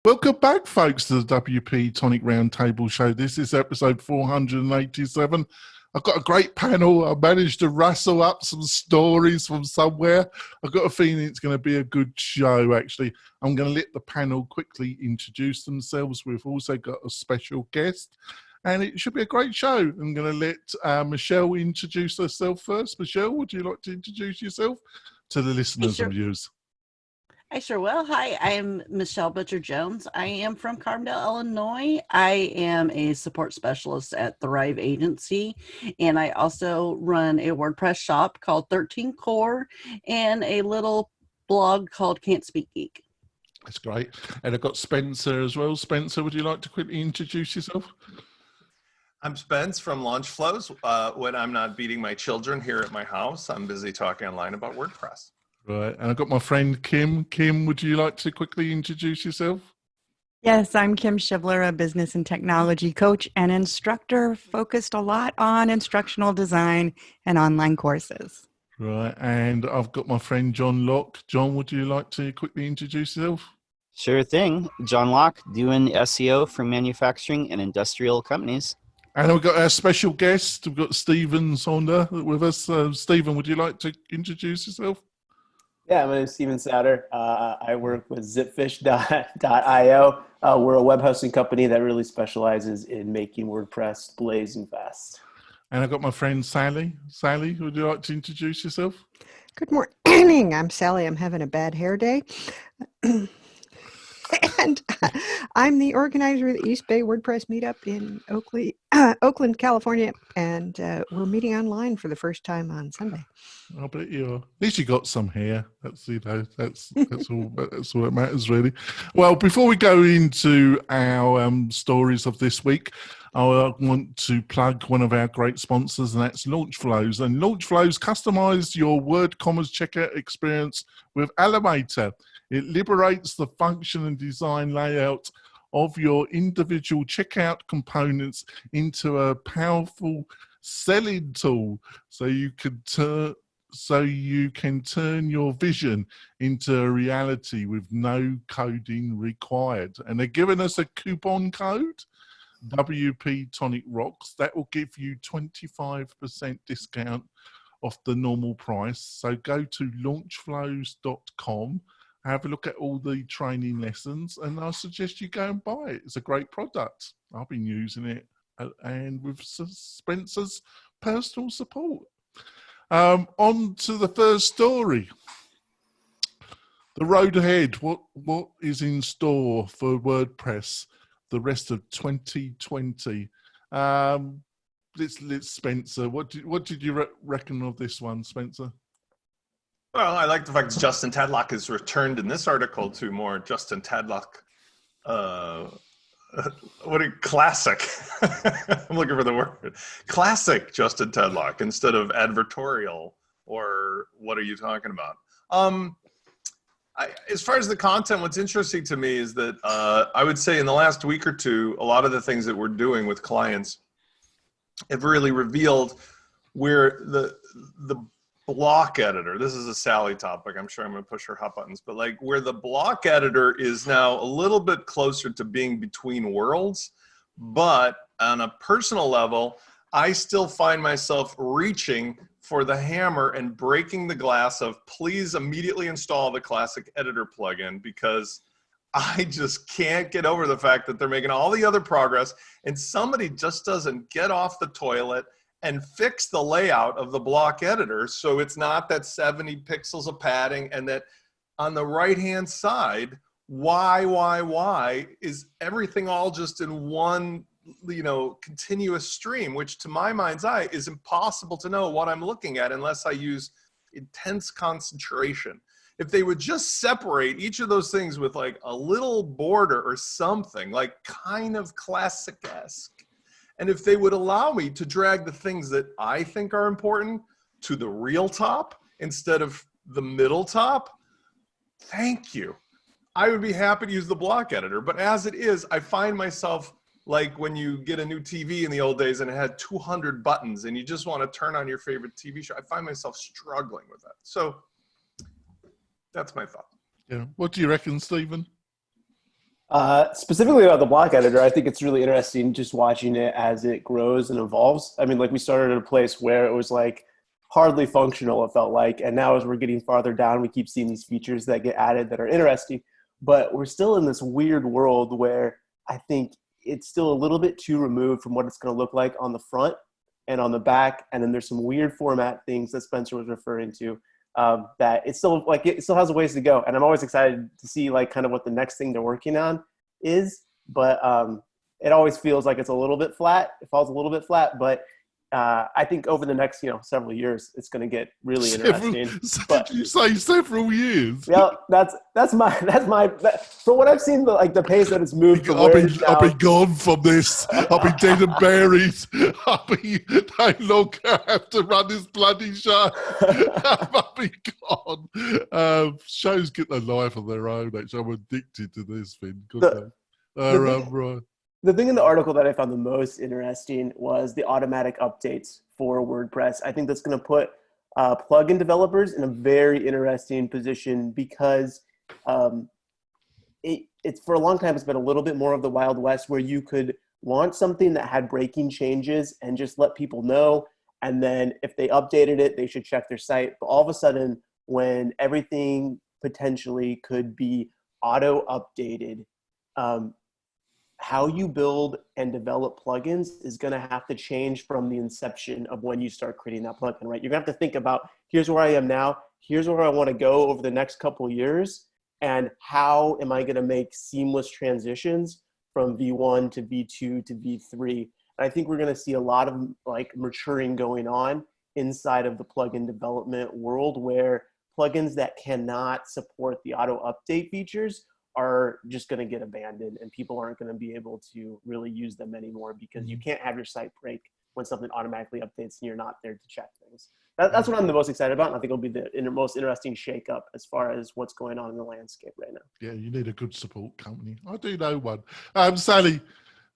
Welcome back, folks, to the WP-Tonic Roundtable Show. This is episode 487. I've got a great panel. I managed to rustle up some stories from somewhere. I've got a feeling it's going to be a good show, actually. I'm going to let the panel quickly introduce themselves. We've also got a special guest, and it should be a great show. I'm going to let Michelle introduce herself first. Michelle, would you like to introduce yourself to the listeners and viewers? I sure will. Hi, I'm Michelle Butcher-Jones. I am from Carbondale, Illinois. I am a support specialist at Thrive Agency, and I also run a WordPress shop called 13 Core and a little blog called Can't Speak Geek. That's great. And I've got Spencer as well. Spencer, would you like to quickly introduce yourself? I'm Spence from LaunchFlows. When I'm not beating my children here at my house, I'm busy talking online about WordPress. Right, and I've got my friend Kim. Kim, would you like to quickly introduce yourself? Yes, I'm Kim Shivler, a business and technology coach and instructor focused a lot on instructional design and online courses. Right, and I've got my friend John Locke. John, would you like to quickly introduce yourself? Sure thing. John Locke, doing SEO for manufacturing and industrial companies. And we've got our special guest. We've got Stephen Sonder with us. Stephen, would you like to introduce yourself? Yeah, my name is Steven Sauter. I work with zipfish.io. We're a web hosting company that really specializes in making WordPress blazing fast. And I've got my friend Sally. Sally, would you like to introduce yourself? Good morning. I'm Sally. I'm having a bad hair day. And I'm the organizer of the East Bay WordPress meetup in Oakland, California. And we're meeting online for the first time on Sunday. I bet you are. At least you got some hair. That's all. That's all that matters, really. Well, before we go into our stories of this week, I want to plug one of our great sponsors, and that's LaunchFlows. And LaunchFlows customize your WordCommerce Checkout Experience with Elementor. It liberates the function and design layout of your individual checkout components into a powerful selling tool, so you can turn your vision into a reality with no coding required. And they're giving us a coupon code, WP-Tonic Rocks. That will give you 25% discount off the normal price. So go to launchflows.com. Have a look at all the training lessons, and I suggest you go and buy it. It's a great product. I've been using it, and with Spencer's personal support. On to the first story. The road ahead. What is in store for WordPress the rest of 2020? Let's Spencer. What did you reckon of this one, Spencer? Well, I like the fact that Justin Tadlock has returned in this article to more Justin Tadlock. What a classic. I'm looking for the word. Classic Justin Tadlock instead of advertorial, or what are you talking about? As far as the content, what's interesting to me is that I would say in the last week or two, a lot of the things that we're doing with clients have really revealed where the block editor, this is a Sally topic, I'm sure I'm going to push her hot buttons, but like where the block editor is now a little bit closer to being between worlds, but on a personal level, I still find myself reaching for the hammer and breaking the glass of please immediately install the classic editor plugin, because I just can't get over the fact that they're making all the other progress and somebody just doesn't get off the toilet and fix the layout of the block editor so it's not that 70 pixels of padding, and that on the right-hand side, why is everything all just in one, continuous stream, which to my mind's eye is impossible to know what I'm looking at unless I use intense concentration. If they would just separate each of those things with like a little border or something, like kind of classic-esque, and if they would allow me to drag the things that I think are important to the real top instead of the middle top, thank you. I would be happy to use the block editor. But as it is, I find myself like when you get a new TV in the old days and it had 200 buttons and you just want to turn on your favorite TV show. I find myself struggling with that. So that's my thought. Yeah. What do you reckon, Stephen? Specifically about the block editor, I think it's really interesting just watching it as it grows and evolves. I mean, like we started at a place where it was like hardly functional, it felt like. And now as we're getting farther down, we keep seeing these features that get added that are interesting. But we're still in this weird world where I think it's still a little bit too removed from what it's going to look like on the front and on the back. And then there's some weird format things that Spencer was referring to. That it still has a ways to go, and I'm always excited to see like kind of what the next thing they're working on is. But it always feels like it's a little bit flat. It falls a little bit flat, but I think over the next several years, it's going to get really interesting. Did you say several years? Yeah, that's my from what I've seen, the pace that it's moved from I'll be gone from this. I'll be dead and buried. I'll be no longer have to run this bloody show. I'll be gone. Shows get a life of their own. Actually, I'm addicted to this thing. Right. The thing in the article that I found the most interesting was the automatic updates for WordPress. I think that's going to put plugin developers in a very interesting position because it's for a long time, it's been a little bit more of the Wild West where you could launch something that had breaking changes and just let people know. And then if they updated it, they should check their site. But all of a sudden, when everything potentially could be auto-updated, how you build and develop plugins is going to have to change from the inception of when you start creating that plugin, right? You're going to have to think about, here's where I am now, here's where I want to go over the next couple of years, and how am I going to make seamless transitions from V1 to V2 to V3. And I think we're going to see a lot of maturing going on inside of the plugin development world, where plugins that cannot support the auto update features are just going to get abandoned, and people aren't going to be able to really use them anymore because you can't have your site break when something automatically updates and you're not there to check things. That's what I'm the most excited about, and I think it'll be the most interesting shakeup as far as what's going on in the landscape right now. Yeah, you need a good support company. I do know one. Sally,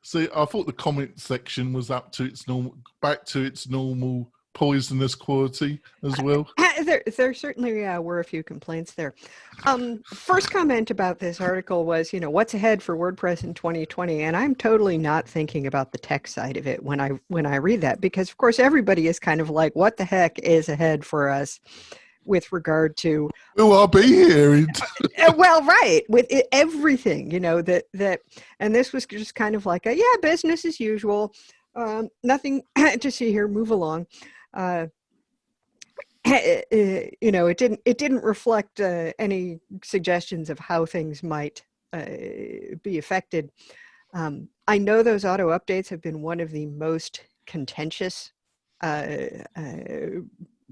see, I thought the comment section was back to its normal poisonous quality as well. There certainly were a few complaints there. First comment about this article was, what's ahead for WordPress in 2020, and I'm totally not thinking about the tech side of it when I read that, because of course everybody is kind of like, what the heck is ahead for us with regard to I'll be here. Well, right, with everything, that and this was just kind of like business as usual, nothing to see here, move along. It didn't reflect any suggestions of how things might be affected. I know those auto updates have been one of the most contentious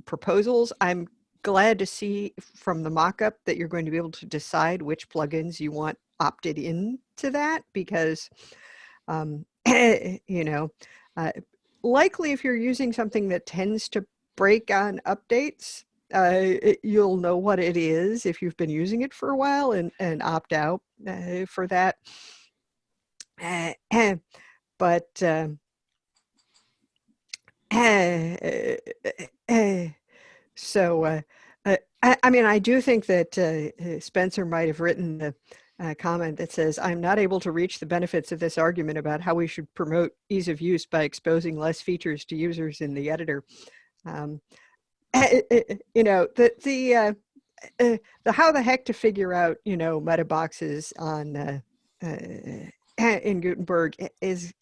proposals. I'm glad to see from the mock-up that you're going to be able to decide which plugins you want opted into that, because likely if you're using something that tends to break on updates, you'll know what it is if you've been using it for a while and opt out for that. I do think that Spencer might have written the comment that says, I'm not able to reach the benefits of this argument about how we should promote ease of use by exposing less features to users in the editor. The how the heck to figure out, meta boxes on in Gutenberg is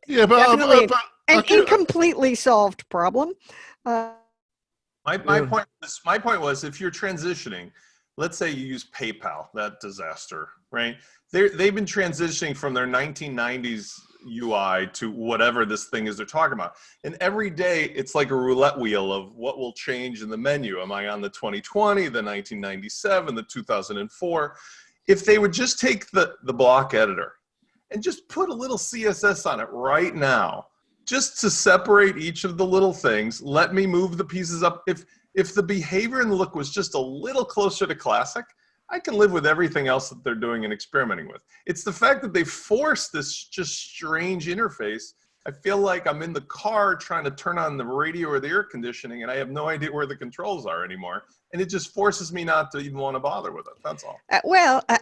definitely an incompletely solved problem. My point was, if you're transitioning, let's say you use PayPal, that disaster, right? They've been transitioning from their 1990s UI to whatever this thing is they're talking about. And every day it's like a roulette wheel of what will change in the menu. Am I on the 2020, the 1997, the 2004? If they would just take the block editor and just put a little CSS on it right now, just to separate each of the little things, let me move the pieces up. If the behavior and the look was just a little closer to classic, I can live with everything else that they're doing and experimenting with. It's the fact that they force this just strange interface I feel like I'm in the car trying to turn on the radio or the air conditioning, and I have no idea where the controls are anymore. And it just forces me not to even want to bother with it. That's all.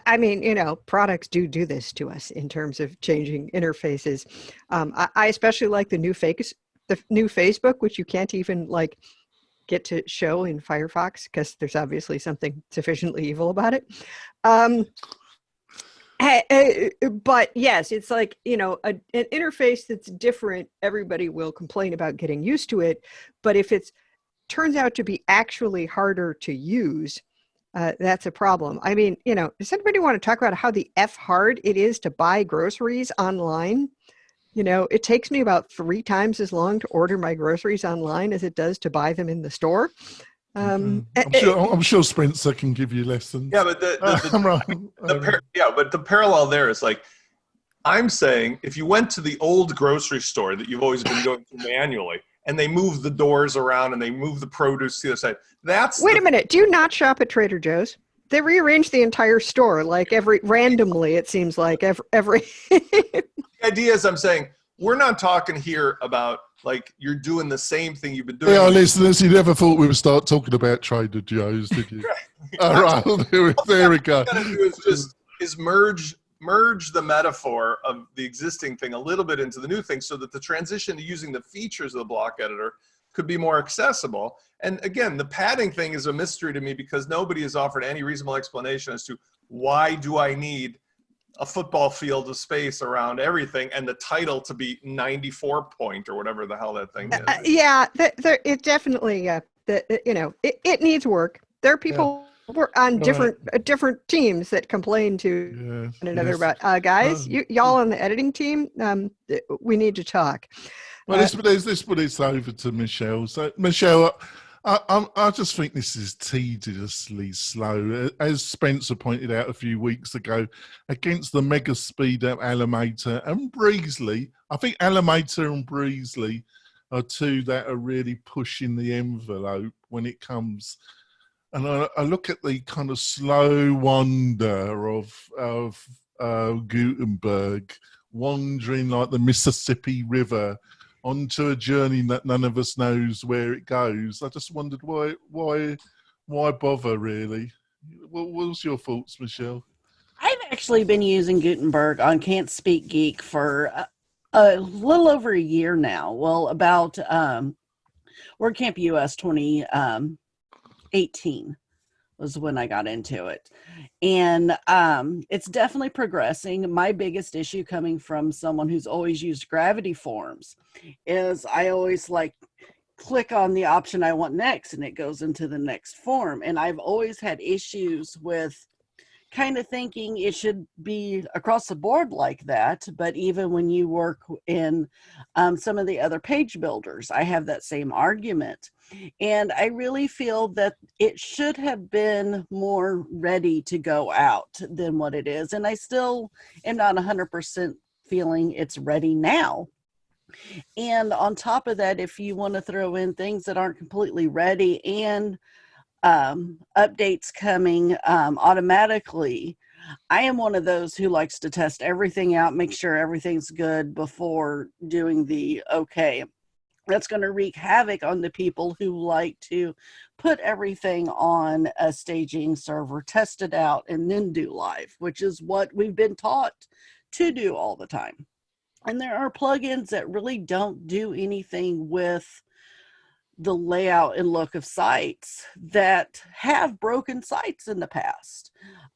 I mean, products do this to us in terms of changing interfaces. I especially like the new Facebook, which you can't even get to show in Firefox because there's obviously something sufficiently evil about it. But yes, it's an interface that's different. Everybody will complain about getting used to it. But if it turns out to be actually harder to use, that's a problem. I mean, does anybody want to talk about how the F hard it is to buy groceries online? It takes me about 3 times as long to order my groceries online as it does to buy them in the store. I'm sure Spencer can give you lessons. Yeah, but the parallel there is I'm saying if you went to the old grocery store that you've always been going to manually, and they move the doors around and they move the produce to the other side. Wait a minute. Do you not shop at Trader Joe's? They rearrange the entire store randomly. It seems like every. The idea is, I'm saying we're not talking here about you're doing the same thing you've been doing. Yeah, listeners, you never thought we would start talking about Trader Joe's, did you? All right, there we go. What we're going to do is merge the metaphor of the existing thing a little bit into the new thing, so that the transition to using the features of the block editor could be more accessible. And again, the padding thing is a mystery to me because nobody has offered any reasonable explanation as to why do I need a football field of space around everything and the title to be 94 point or whatever the hell that thing is. It definitely, it needs work. There are people on different teams that complain to one another about, guys, y'all on the editing team, we need to talk. Well, let's put this over to Michelle. So, Michelle, I just think this is tediously slow. As Spencer pointed out a few weeks ago, against the mega speed of Elementor and Breezely, I think Elementor and Breezely are two that are really pushing the envelope when it comes. And I look at the kind of slow wander of Gutenberg, wandering like the Mississippi River onto a journey that none of us knows where it goes. I just wondered why bother, really? What was your thoughts, Michelle? I've actually been using Gutenberg on Can't Speak Geek for a little over a year now. Well, about WordCamp US 2018 was when I got into it. And it's definitely progressing. My biggest issue, coming from someone who's always used Gravity forms, is I always click on the option I want next and it goes into the next form. And I've always had issues with kind of thinking it should be across the board like that. But even when you work in some of the other page builders, I have that same argument. And I really feel that it should have been more ready to go out than what it is. And I still am not 100% feeling it's ready now. And on top of that, if you want to throw in things that aren't completely ready and updates coming automatically, I am one of those who likes to test everything out, make sure everything's good before doing the okay. That's going to wreak havoc on the people who like to put everything on a staging server, test it out, and then do live, which is what we've been taught to do all the time. And there are plugins that really don't do anything with the layout and look of sites that have broken sites in the past.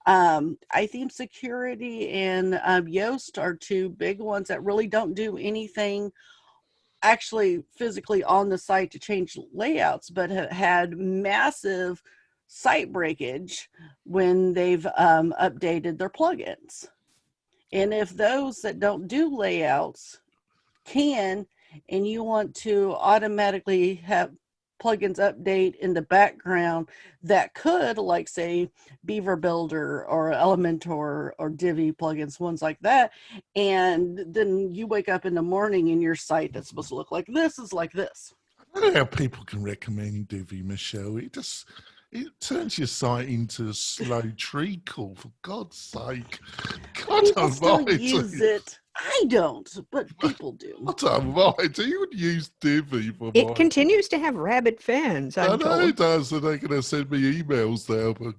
iTheme Security and Yoast are two big ones that really don't do anything actually physically on the site to change layouts, but have had massive site breakage when they've updated their plugins. And if those that don't do layouts can, and you want to automatically have plugins update in the background that could, like say Beaver Builder or Elementor or Divi plugins, ones like that, and then you wake up in the morning and your site that's supposed to look like this is like this. I don't know how people can recommend Divi, Michelle. It turns your site into a slow treacle, for God's sake. God People still use it. I don't, but people do. I don't mind. You would use Divi for It mine. continues to have rabid fans, I I'm know told. it does, and they're going to send me emails now, but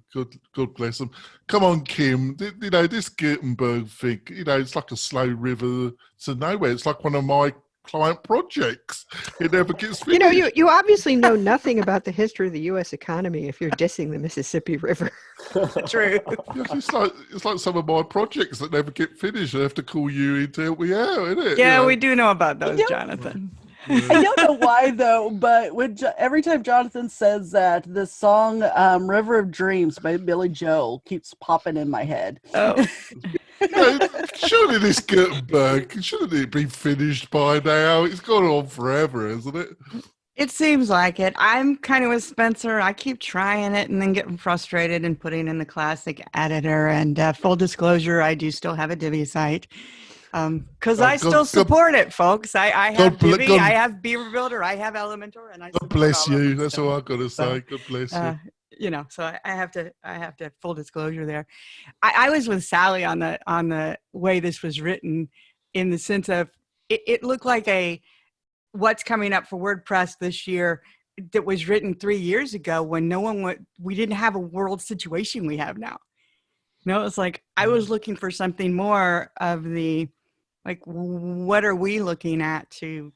God bless them. Come on, Kim. You know, this Gutenberg thing, you know, it's like a slow river to nowhere. It's like one of my client projects. It never gets You finished. know, you obviously know nothing about the history of the U.S. economy if you're dissing the Mississippi River. True. Yeah, it's like some of my projects that never get finished. I have to call you in to help me out, isn't it? Yeah, You know? we do know about those, don't- Jonathan. I don't know why though, but when every time Jonathan says that, the song "River of Dreams" by Billy Joel keeps popping in my head. Oh, You know, surely this Gutenberg, shouldn't it be finished by now? It's gone on forever, isn't it? it seems like it. I'm kind of with Spencer. I keep trying it and then getting frustrated and putting in the classic editor. And full disclosure, I do still have a Divi site. Because I still support it, folks. I have Divi, I have Beaver Builder, I have Elementor, and I God bless all of you. them That's still. all I've got to say. God bless you. You know, so I have to full disclosure there. I was with Sally on the way this was written, in the sense of it looked like what's coming up for WordPress this year that was written 3 years ago when we didn't have a world situation we have now. No, it's like I was looking for something more of the, like, what are we looking at to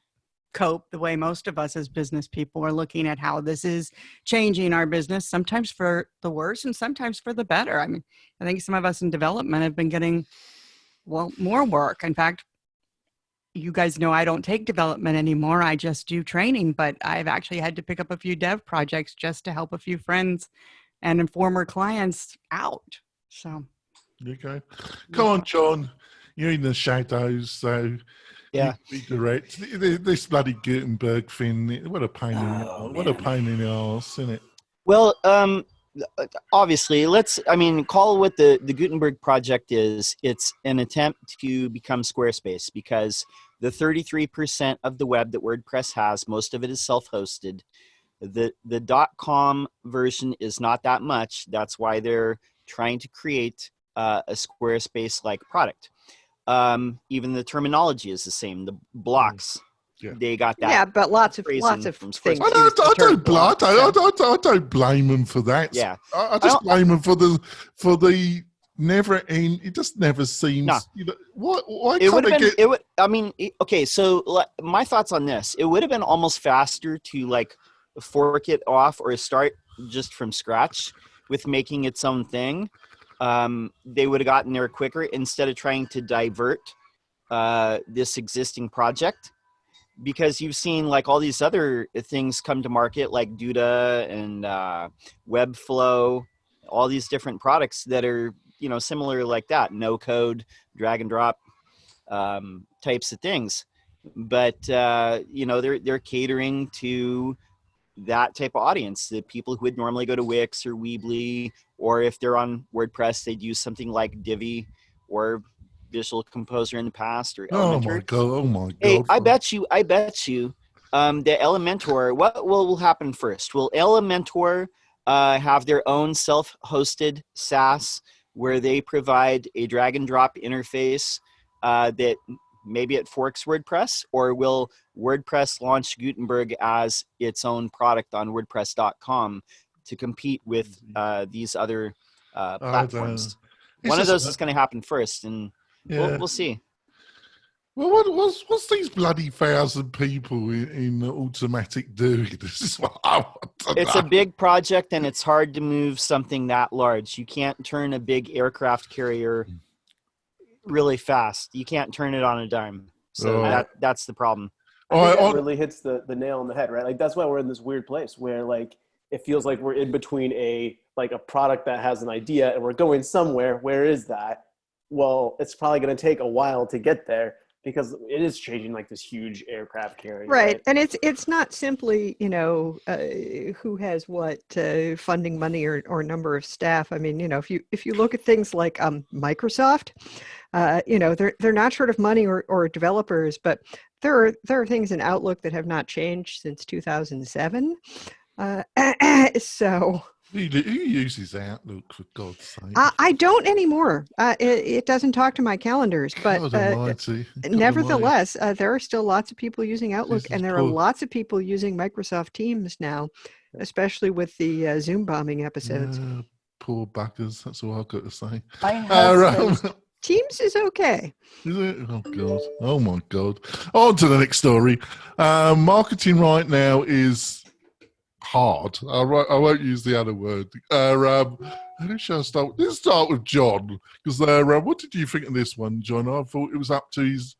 cope the way most of us as business people are looking at how this is changing our business, sometimes for the worse and sometimes for the better. I mean, I think some of us in development have been getting, well, more work. In fact, you guys know I don't take development anymore. I just do training, but I've actually had to pick up a few dev projects just to help a few friends and former clients out. So, Okay. Come on, John. You're in the shadows, so Yeah. you be direct. This bloody Gutenberg thing, what a pain in the arse, isn't it? Well, obviously, call what the Gutenberg project is. It's an attempt to become Squarespace, because the 33% of the web that WordPress has, most of it is self-hosted. The .com version is not that much. That's why they're trying to create a Squarespace-like product. Even the terminology is the same. The blocks, they got that. Yeah, but lots of from things. I don't blame them for that. Yeah, I just blame them for the never end. It just never seems. No. You know, why It would can't have they been. get? It would. I mean, okay. So my thoughts on this: it would have been almost faster to like fork it off or start just from scratch with making its own thing. They would have gotten there quicker instead of trying to divert this existing project, because you've seen like all these other things come to market like Duda and Webflow, all these different products that are, you know, similar like that, no code, drag and drop types of things. But you know, they're catering to that type of audience, the people who would normally go to Wix or Weebly, or if they're on WordPress, they'd use something like Divi or Visual Composer in the past, or Elementor. Oh my god! Hey, I bet you, the Elementor, what will happen first? Will Elementor have their own self-hosted SaaS where they provide a drag and drop interface that maybe it forks WordPress, or will WordPress launch Gutenberg as its own product on WordPress.com to compete with these other platforms? One of those is going to happen first, and we'll see. Well, what's these bloody 1,000 people in Automatic doing? This is what I want to It's know. a big project, and it's hard to move something that large. You can't turn a big aircraft carrier really fast. You can't turn it on a dime. So that's the problem. I think that really hits the nail on the head, right? Like that's why we're in this weird place where like it feels like we're in between a product that has an idea and we're going somewhere. Where is that? Well, it's probably going to take a while to get there, because it is changing like this huge aircraft carrier. Right. And it's not simply, you know, who has what funding money or number of staff. I mean, you know, if you look at things like Microsoft, you know, they're not short of money or developers, but there are things in Outlook that have not changed since 2007. So Who uses Outlook, for God's sake? I don't anymore. It doesn't talk to my calendars, but God almighty. God nevertheless, there are still lots of people using Outlook, Jesus, and there are lots of people using Microsoft Teams now, especially with the Zoom bombing episodes. Yeah, poor buggers. That's all I've got to say. My husband, Teams is okay. Is it? Oh, God. Oh, my God. On to the next story. Marketing right now is hard. I won't use the other word. Who shall I start? Let's start with John. Because what did you think of this one, John? I thought it was up to his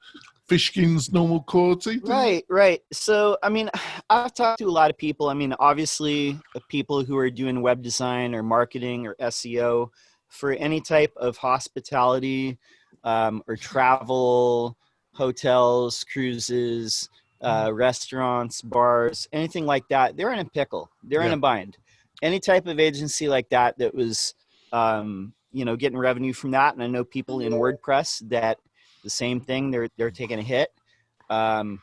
Fishkin's normal quality. Right. So, I mean, I've talked to a lot of people. I mean, obviously, people who are doing web design or marketing or SEO for any type of hospitality or travel, hotels, cruises, restaurants, bars, anything like that. They're in a pickle. They're in a bind. Any type of agency like that was, getting revenue from that. And I know people in WordPress that the same thing, they're taking a hit. But,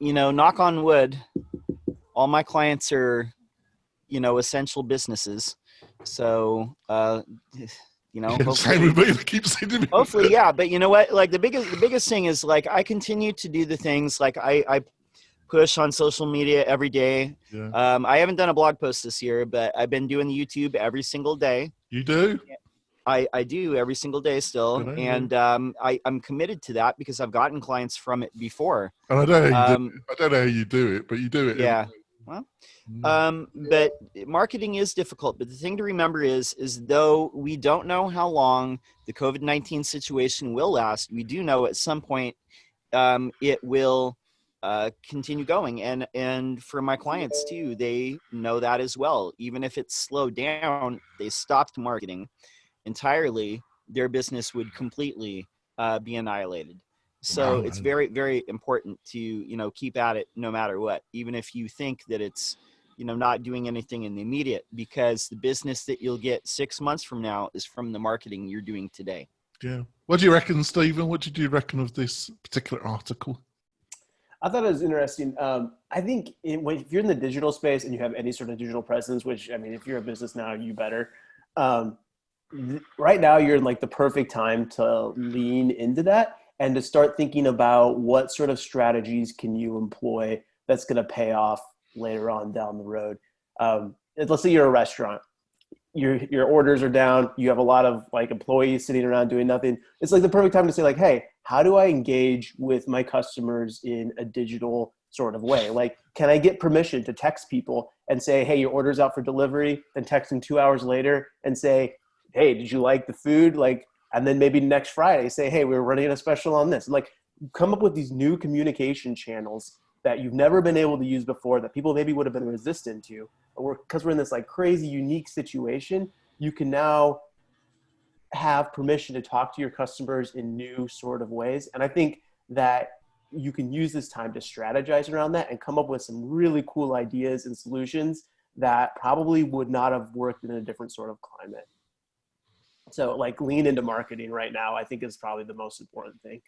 knock on wood, all my clients are, essential businesses. So, hopefully, yeah. But you know what? Like the biggest thing is like I continue to do the things like I push on social media every day. Yeah. I haven't done a blog post this year, but I've been doing YouTube every single day. You do? I do every single day still. And I'm committed to that because I've gotten clients from it before. And I don't know how you do it, but you do it. Yeah. Well, but marketing is difficult. But the thing to remember is though we don't know how long the COVID-19 situation will last, we do know at some point it will continue going. And for my clients too, they know that as well. Even if it's slowed down, they stopped marketing entirely, their business would completely be annihilated. So it's very, very important to, keep at it no matter what, even if you think that it's, not doing anything in the immediate, because the business that you'll get 6 months from now is from the marketing you're doing today. Yeah. What do you reckon, Stephen? What did you reckon of this particular article? I thought it was interesting. I think if you're in the digital space and you have any sort of digital presence, which, I mean, if you're a business now, you better. Right now, you're in like the perfect time to lean into that and to start thinking about what sort of strategies can you employ that's going to pay off later on down the road. Let's say you're a restaurant. Your orders are down. You have a lot of like employees sitting around doing nothing. It's like the perfect time to say like, hey, how do I engage with my customers in a digital sort of way? Like, can I get permission to text people and say, hey, your order's out for delivery, then text them 2 hours later and say, hey, did you like the food? Like, and then maybe next Friday say, hey, we're running a special on this. And like, come up with these new communication channels that you've never been able to use before, that people maybe would have been resistant to. Because we're in this like crazy unique situation, you can now have permission to talk to your customers in new sort of ways. And I think that you can use this time to strategize around that and come up with some really cool ideas and solutions that probably would not have worked in a different sort of climate. So like lean into marketing right now, I think is probably the most important thing.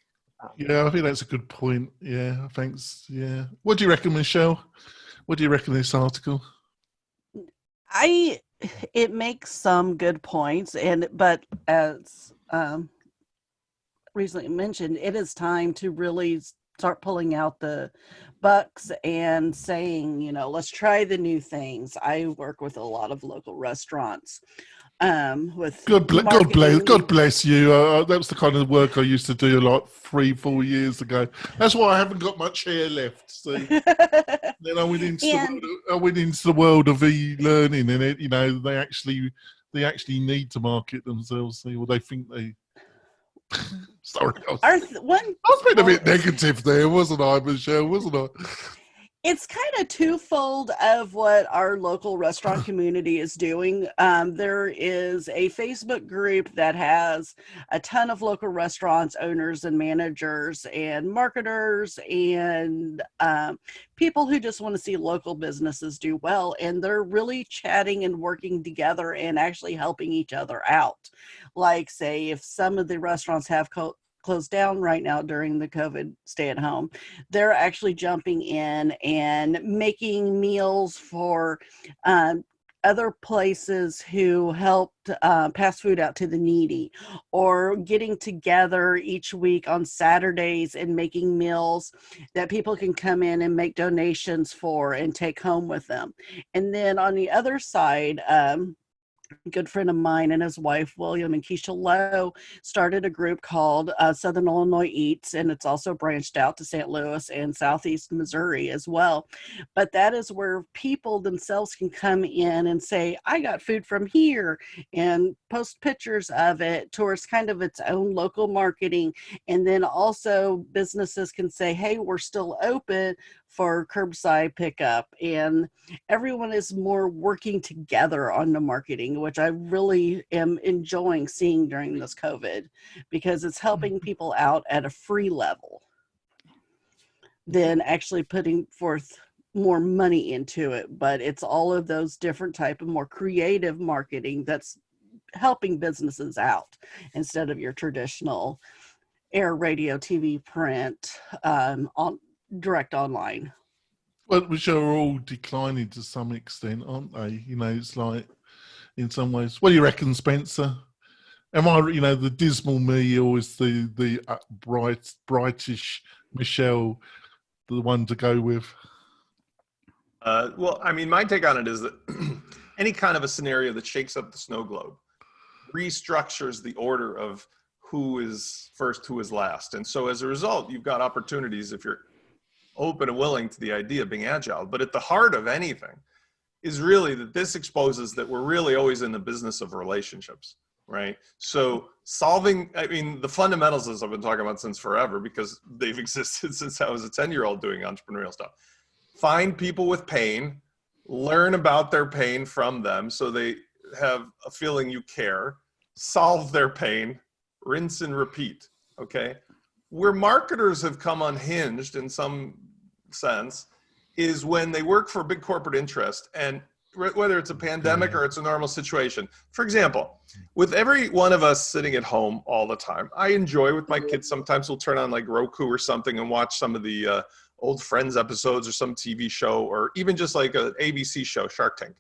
Yeah, I think that's a good point. Yeah, thanks. Yeah. What do you reckon, Michelle? What do you reckon of this article? It makes some good points, but as recently mentioned, it is time to really start pulling out the bucks and saying, let's try the new things. I work with a lot of local restaurants. With God bless you. That was the kind of work I used to do like 3-4 years ago. That's why I haven't got much hair left. See, then I went into the world of e-learning, and it, they actually need to market themselves. Or they think they. Sorry, I was being a bit negative there, wasn't I, Michelle? Wasn't I? It's kind of twofold of what our local restaurant community is doing. There is a Facebook group that has a ton of local restaurants, owners and managers and marketers and people who just want to see local businesses do well. And they're really chatting and working together and actually helping each other out. Like, say, if some of the restaurants have closed down right now during the COVID stay at home, they're actually jumping in and making meals for other places who helped pass food out to the needy, or getting together each week on Saturdays and making meals that people can come in and make donations for and take home with them. And then on the other side, a good friend of mine and his wife, William and Keisha Lowe, started a group called Southern Illinois Eats, and it's also branched out to St. Louis and Southeast Missouri as well. But that is where people themselves can come in and say, I got food from here, and post pictures of it towards kind of its own local marketing. And then also businesses can say, hey, we're still open for curbside pickup, and everyone is more working together on the marketing, which I really am enjoying seeing during this COVID, because it's helping people out at a free level than actually putting forth more money into it. But it's all of those different type of more creative marketing that's helping businesses out instead of your traditional air, radio, TV, print, on direct online. Well, which are all declining to some extent, aren't they? You know, it's like, in some ways. What do you reckon, Spencer? Am I, you know, the dismal me, or is the brightish Michelle the one to go with? Well, I mean, my take on it is that any kind of a scenario that shakes up the snow globe restructures the order of who is first, who is last. And so as a result, you've got opportunities if you're open and willing to the idea of being agile. But at the heart of anything is really that this exposes that we're really always in the business of relationships, right? So solving, I mean, the fundamentals, as I've been talking about since forever, because they've existed since I was a 10-year-old doing entrepreneurial stuff. Find people with pain, learn about their pain from them so they have a feeling you care, solve their pain, rinse and repeat, okay? Where marketers have come unhinged in some sense is when they work for a big corporate interest, and whether it's a pandemic or it's a normal situation. For example, with every one of us sitting at home all the time, I enjoy with my kids, sometimes we'll turn on like Roku or something and watch some of the old Friends episodes or some TV show, or even just like an ABC show, Shark Tank.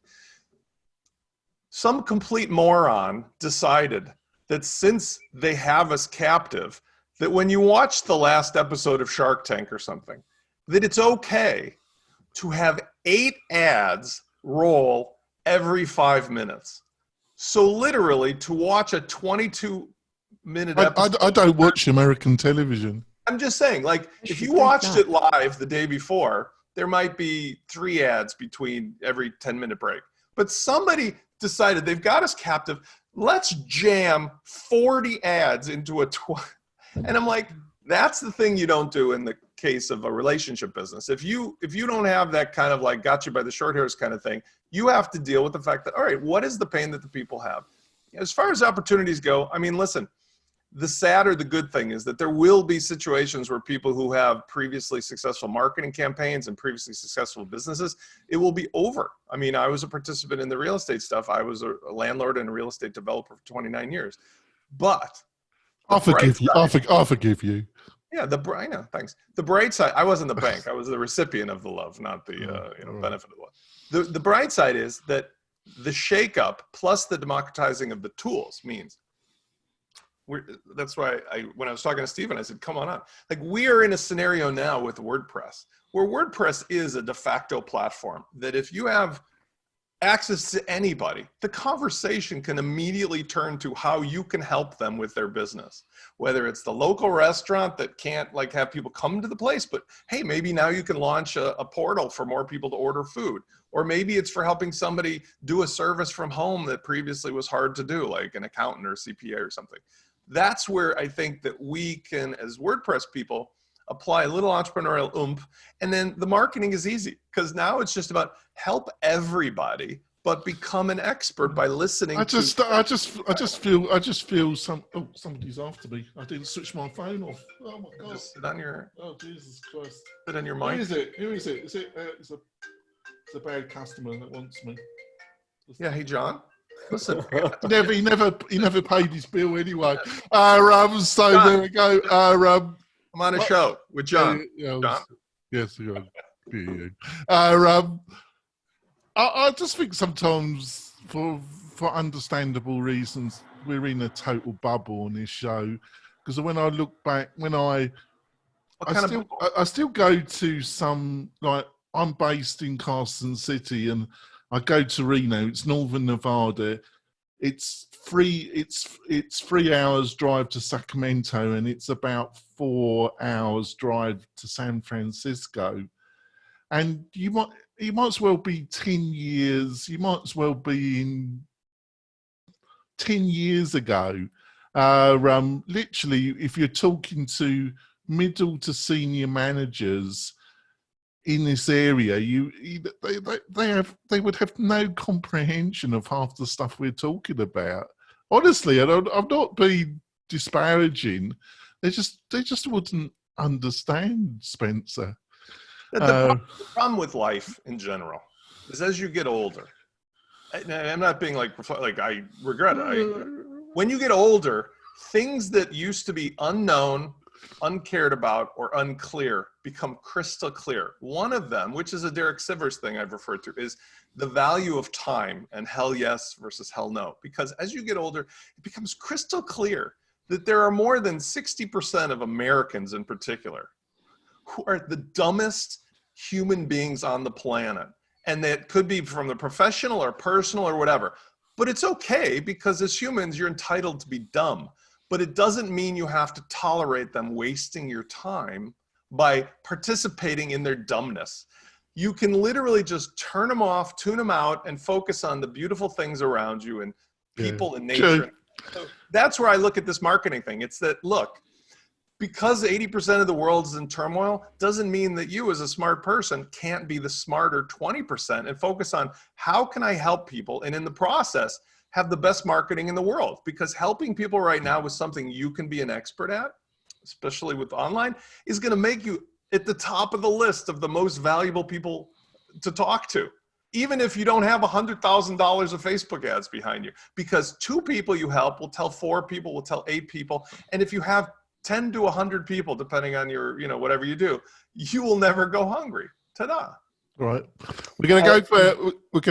Some complete moron decided that since they have us captive, that when you watch the last episode of Shark Tank or something, that it's okay to have 8 ads roll every 5 minutes. So literally to watch a 22-minute episode. I don't watch American television. I'm just saying, like, if you watched it live the day before, there might be 3 ads between every 10-minute break. But somebody decided they've got us captive. Let's jam 40 ads into a and I'm like, that's the thing you don't do in the case of a relationship business. If you don't have that kind of like got you by the short hairs kind of thing, you have to deal with the fact that, all right, what is the pain that the people have? As far as opportunities go, I mean, listen, the sad or the good thing is that there will be situations where people who have previously successful marketing campaigns and previously successful businesses, it will be over. I mean, I was a participant in the real estate stuff. I was a landlord and a real estate developer for 29 years. But I'll forgive you. I'll forgive you. Yeah, I know. Thanks. The bright side. I wasn't the bank. I was the recipient of the love, not the benefit of the love. The bright side is that the shakeup plus the democratizing of the tools means. That's why when I was talking to Stephen, I said, "Come on up." Like, we are in a scenario now with WordPress, where WordPress is a de facto platform that if you have access to anybody, the conversation can immediately turn to how you can help them with their business. Whether it's the local restaurant that can't like have people come to the place, but hey, maybe now you can launch a portal for more people to order food. Or maybe it's for helping somebody do a service from home that previously was hard to do, like an accountant or CPA or something. That's where I think that we can, as WordPress people, apply a little entrepreneurial oomph, and then the marketing is easy because now it's just about help everybody, but become an expert by listening. I just feel somebody's after me. I didn't switch my phone off. Oh my god! Just sit on your. Oh Jesus Christ! Sit on your mic. Who is it? Who is it? It's a bad customer that wants me. Yeah. Hey, John. Listen, he never paid his bill anyway. So John, there we go. I'm on a show with John. John? Yes, I just think sometimes for understandable reasons, we're in a total bubble on this show. Because when I look back, I still go to some, like, I'm based in Carson City and I go to Reno. It's northern Nevada. It's 3 hours drive to Sacramento, and it's about 4 hours drive to San Francisco. And you might as well be 10 years. You might as well be in 10 years ago. Literally, if you're talking to middle to senior managers in this area, they would have no comprehension of half the stuff we're talking about. Honestly, I'm not being disparaging. They just wouldn't understand, Spencer. The problem with life in general is as you get older, I'm not being like I regret it. When you get older, things that used to be unknown, uncared about, or unclear become crystal clear. One of them, which is a Derek Sivers thing I've referred to, is the value of time and hell yes versus hell no. Because as you get older, it becomes crystal clear that there are more than 60% of Americans in particular who are the dumbest human beings on the planet. And that could be from the professional or personal or whatever. But it's okay, because as humans, you're entitled to be dumb. But it doesn't mean you have to tolerate them wasting your time by participating in their dumbness. You can literally just turn them off, tune them out, and focus on the beautiful things around you and people and nature. So that's where I look at this marketing thing. It's that, look, because 80% of the world is in turmoil doesn't mean that you as a smart person can't be the smarter 20% and focus on how can I help people, and in the process have the best marketing in the world. Because helping people right now with something you can be an expert at, especially with online, is going to make you at the top of the list of the most valuable people to talk to, even if you don't have $100,000 of Facebook ads behind you. Because 2 people you help will tell 4 people, will tell 8 people. And if you have 10 to 100 people, depending on your, whatever you do, you will never go hungry. Ta-da. Right. We're gonna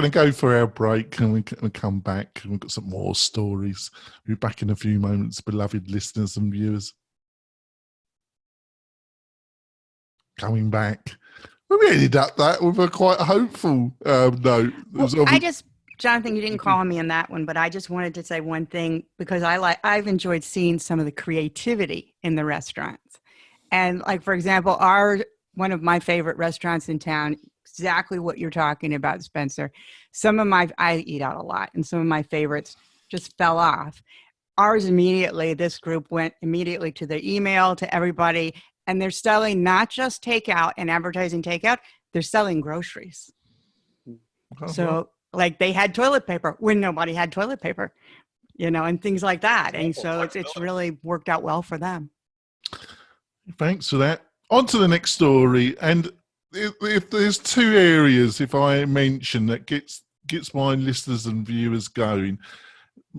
go for our break, and we're gonna come back, and we've got some more stories. We'll be back in a few moments, beloved listeners and viewers. Coming back. We ended up that with a quite hopeful note. Jonathan, you didn't call me on that one, but I just wanted to say one thing, because I've enjoyed seeing some of the creativity in the restaurants. And like, for example, one of my favorite restaurants in town, exactly what you're talking about, Spencer. I eat out a lot, and some of my favorites just fell off. This group went immediately to the email to everybody, and they're selling not just takeout and advertising takeout, they're selling groceries. So like they had toilet paper when nobody had toilet paper, and things like that. And so it's really worked out well for them. Thanks for that. On to the next story. And if there's 2 areas, if I mention, that gets my listeners and viewers going,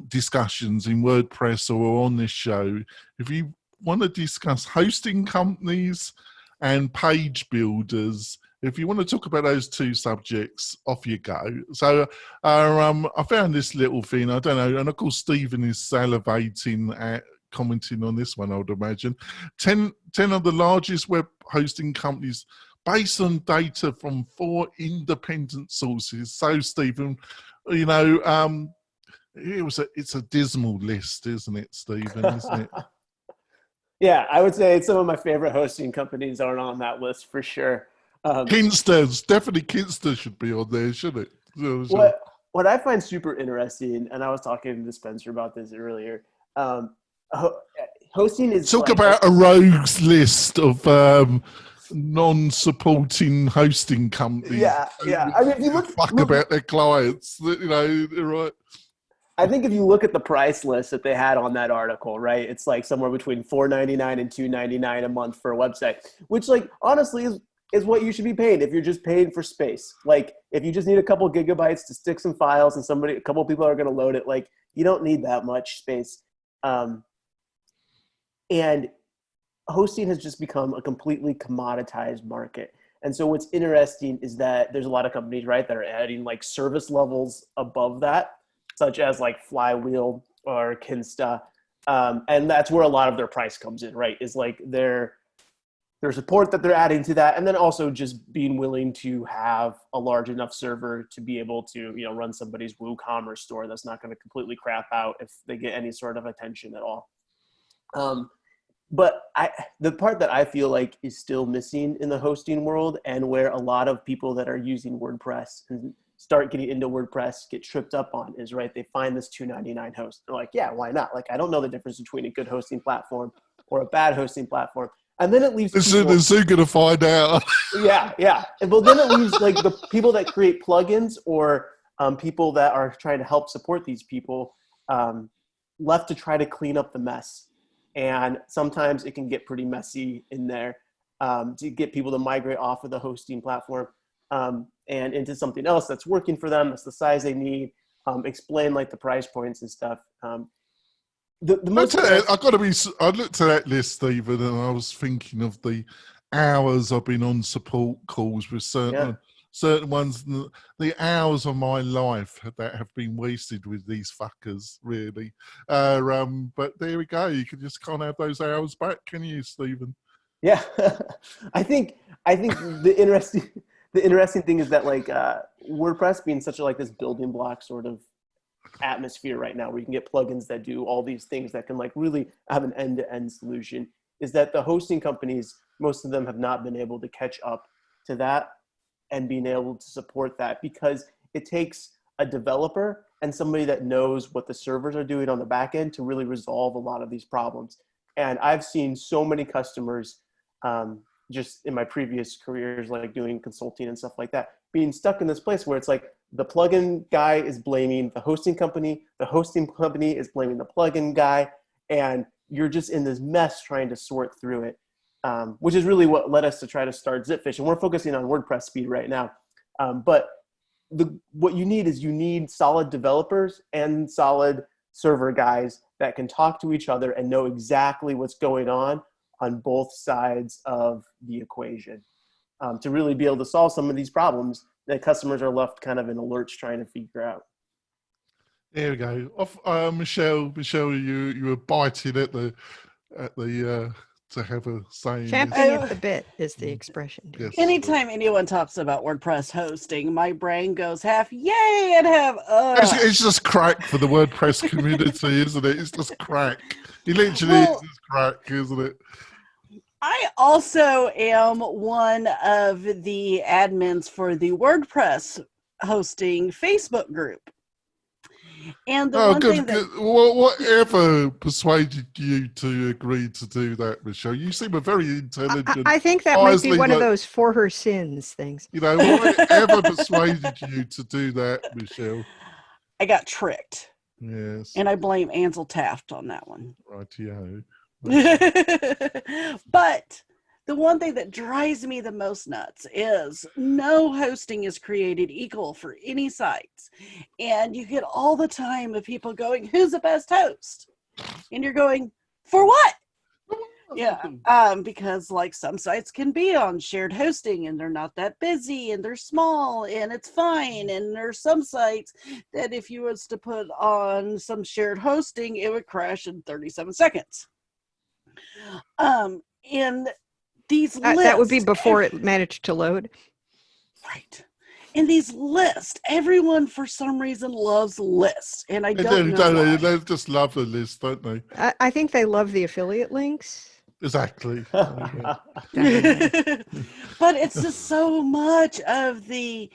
discussions in WordPress or on this show, if you want to discuss hosting companies and page builders, if you want to talk about those 2 subjects, off you go. So I found this little thing, I don't know, and of course Stephen is salivating at commenting on this one, I would imagine. 10 of the largest web hosting companies based on data from 4 independent sources. So Stephen, it's a dismal list, isn't it, Stephen? Isn't it? Yeah, I would say some of my favorite hosting companies aren't on that list for sure. Definitely Kinster should be on there, shouldn't it? What I find super interesting, and I was talking to Spencer about this earlier, hosting is about a rogues list of non-supporting hosting companies. Yeah. I mean, if you look about their clients, they're right. I think if you look at the price list that they had on that article, right, it's like somewhere between $4.99 and $2.99 a month for a website, which, like, honestly is what you should be paying if you're just paying for space. Like, if you just need a couple gigabytes to stick some files and a couple people are going to load it, like, you don't need that much space. And hosting has just become a completely commoditized market. And so what's interesting is that there's a lot of companies, right, that are adding like service levels above that, such as like Flywheel or Kinsta. And that's where a lot of their price comes in, right? Is like their support that they're adding to that. And then also just being willing to have a large enough server to be able to, you know, run somebody's WooCommerce store that's not going to completely crap out if they get any sort of attention at all. But the part that I feel like is still missing in the hosting world, and where a lot of people that are using WordPress and start getting into WordPress get tripped up on, is, right, they find this $2.99 host. They're like, yeah, why not? Like, I don't know the difference between a good hosting platform or a bad hosting platform. And then it leaves people, they're soon going to find out. yeah. Well, then it leaves like the people that create plugins or people that are trying to help support these people left to try to clean up the mess. And sometimes it can get pretty messy in there to get people to migrate off of the hosting platform and into something else that's working for them, that's the size they need, explain like the price points and stuff. I looked at that list, Stephen, and I was thinking of the hours I've been on support calls with certain ones, the hours of my life that have been wasted with these fuckers, really. But there we go. You just can't have those hours back, can you, Stephen? Yeah, I think the interesting thing is that like WordPress being such a like this building block sort of atmosphere right now, where you can get plugins that do all these things that can like really have an end-to-end solution, is that the hosting companies, most of them have not been able to catch up to that and being able to support that, because it takes a developer and somebody that knows what the servers are doing on the back end to really resolve a lot of these problems. And I've seen so many customers just in my previous careers, like doing consulting and stuff like that, being stuck in this place where it's like the plugin guy is blaming the hosting company is blaming the plugin guy, and you're just in this mess trying to sort through it. Which is really what led us to try to start Zipfish. And we're focusing on WordPress speed right now. But what you need solid developers and solid server guys that can talk to each other and know exactly what's going on both sides of the equation to really be able to solve some of these problems that customers are left kind of in a lurch trying to figure out. There we go. Michelle, you were biting at the to have a saying. Champing at the bit is the expression. Yes. Anytime anyone talks about WordPress hosting, my brain goes half yay and half It's just crack for the WordPress community, isn't it? It's just crack. It literally is just crack, isn't it? I also am one of the admins for the WordPress hosting Facebook group. And the thing that whatever persuaded you to agree to do that, Michelle? You seem a very intelligent. I think that might be one of those for her sins things. You know, whatever persuaded you to do that, Michelle? I got tricked. Yes. And I blame Ansel Taft on that one. Rightio. But the one thing that drives me the most nuts is no hosting is created equal for any sites. And you get all the time of people going, who's the best host? And you're going, for what? Yeah, because like some sites can be on shared hosting and they're not that busy and they're small and it's fine. And there's some sites that if you was to put on some shared hosting, it would crash in 37 seconds. And these lists, that would be before it managed to load. Right. In these lists, everyone for some reason loves lists, and I don't know why. They just love the list, don't they? I think they love the affiliate links. Exactly. But it's just so much of the,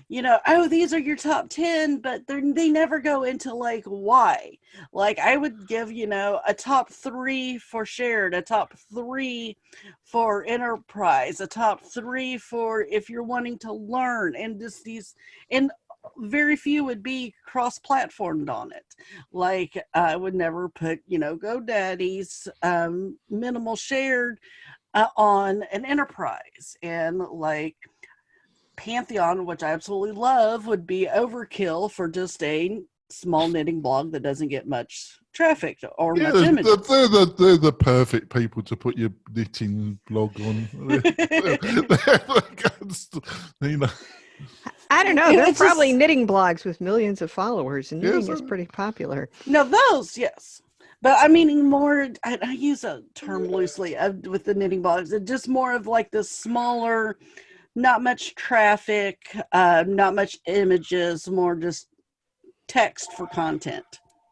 these are your top 10, but they never go into like why. Like I would give, a top 3 for shared, a top 3 for enterprise, a top 3 for if you're wanting to learn, and just these, and very few would be cross-platformed on it. Like I would never put, GoDaddy's minimal shared on an enterprise, and like Pantheon, which I absolutely love, would be overkill for just a small knitting blog that doesn't get much traffic or Yeah, much image. they're the perfect people to put your knitting blog on. You know, I don't know. There are It's probably just- knitting blogs with millions of followers, and knitting is Yes, pretty popular. No, those, yes. But I mean more, I use a term loosely with the knitting blogs. It's just more of like the smaller, not much traffic, not much images, more just text for content.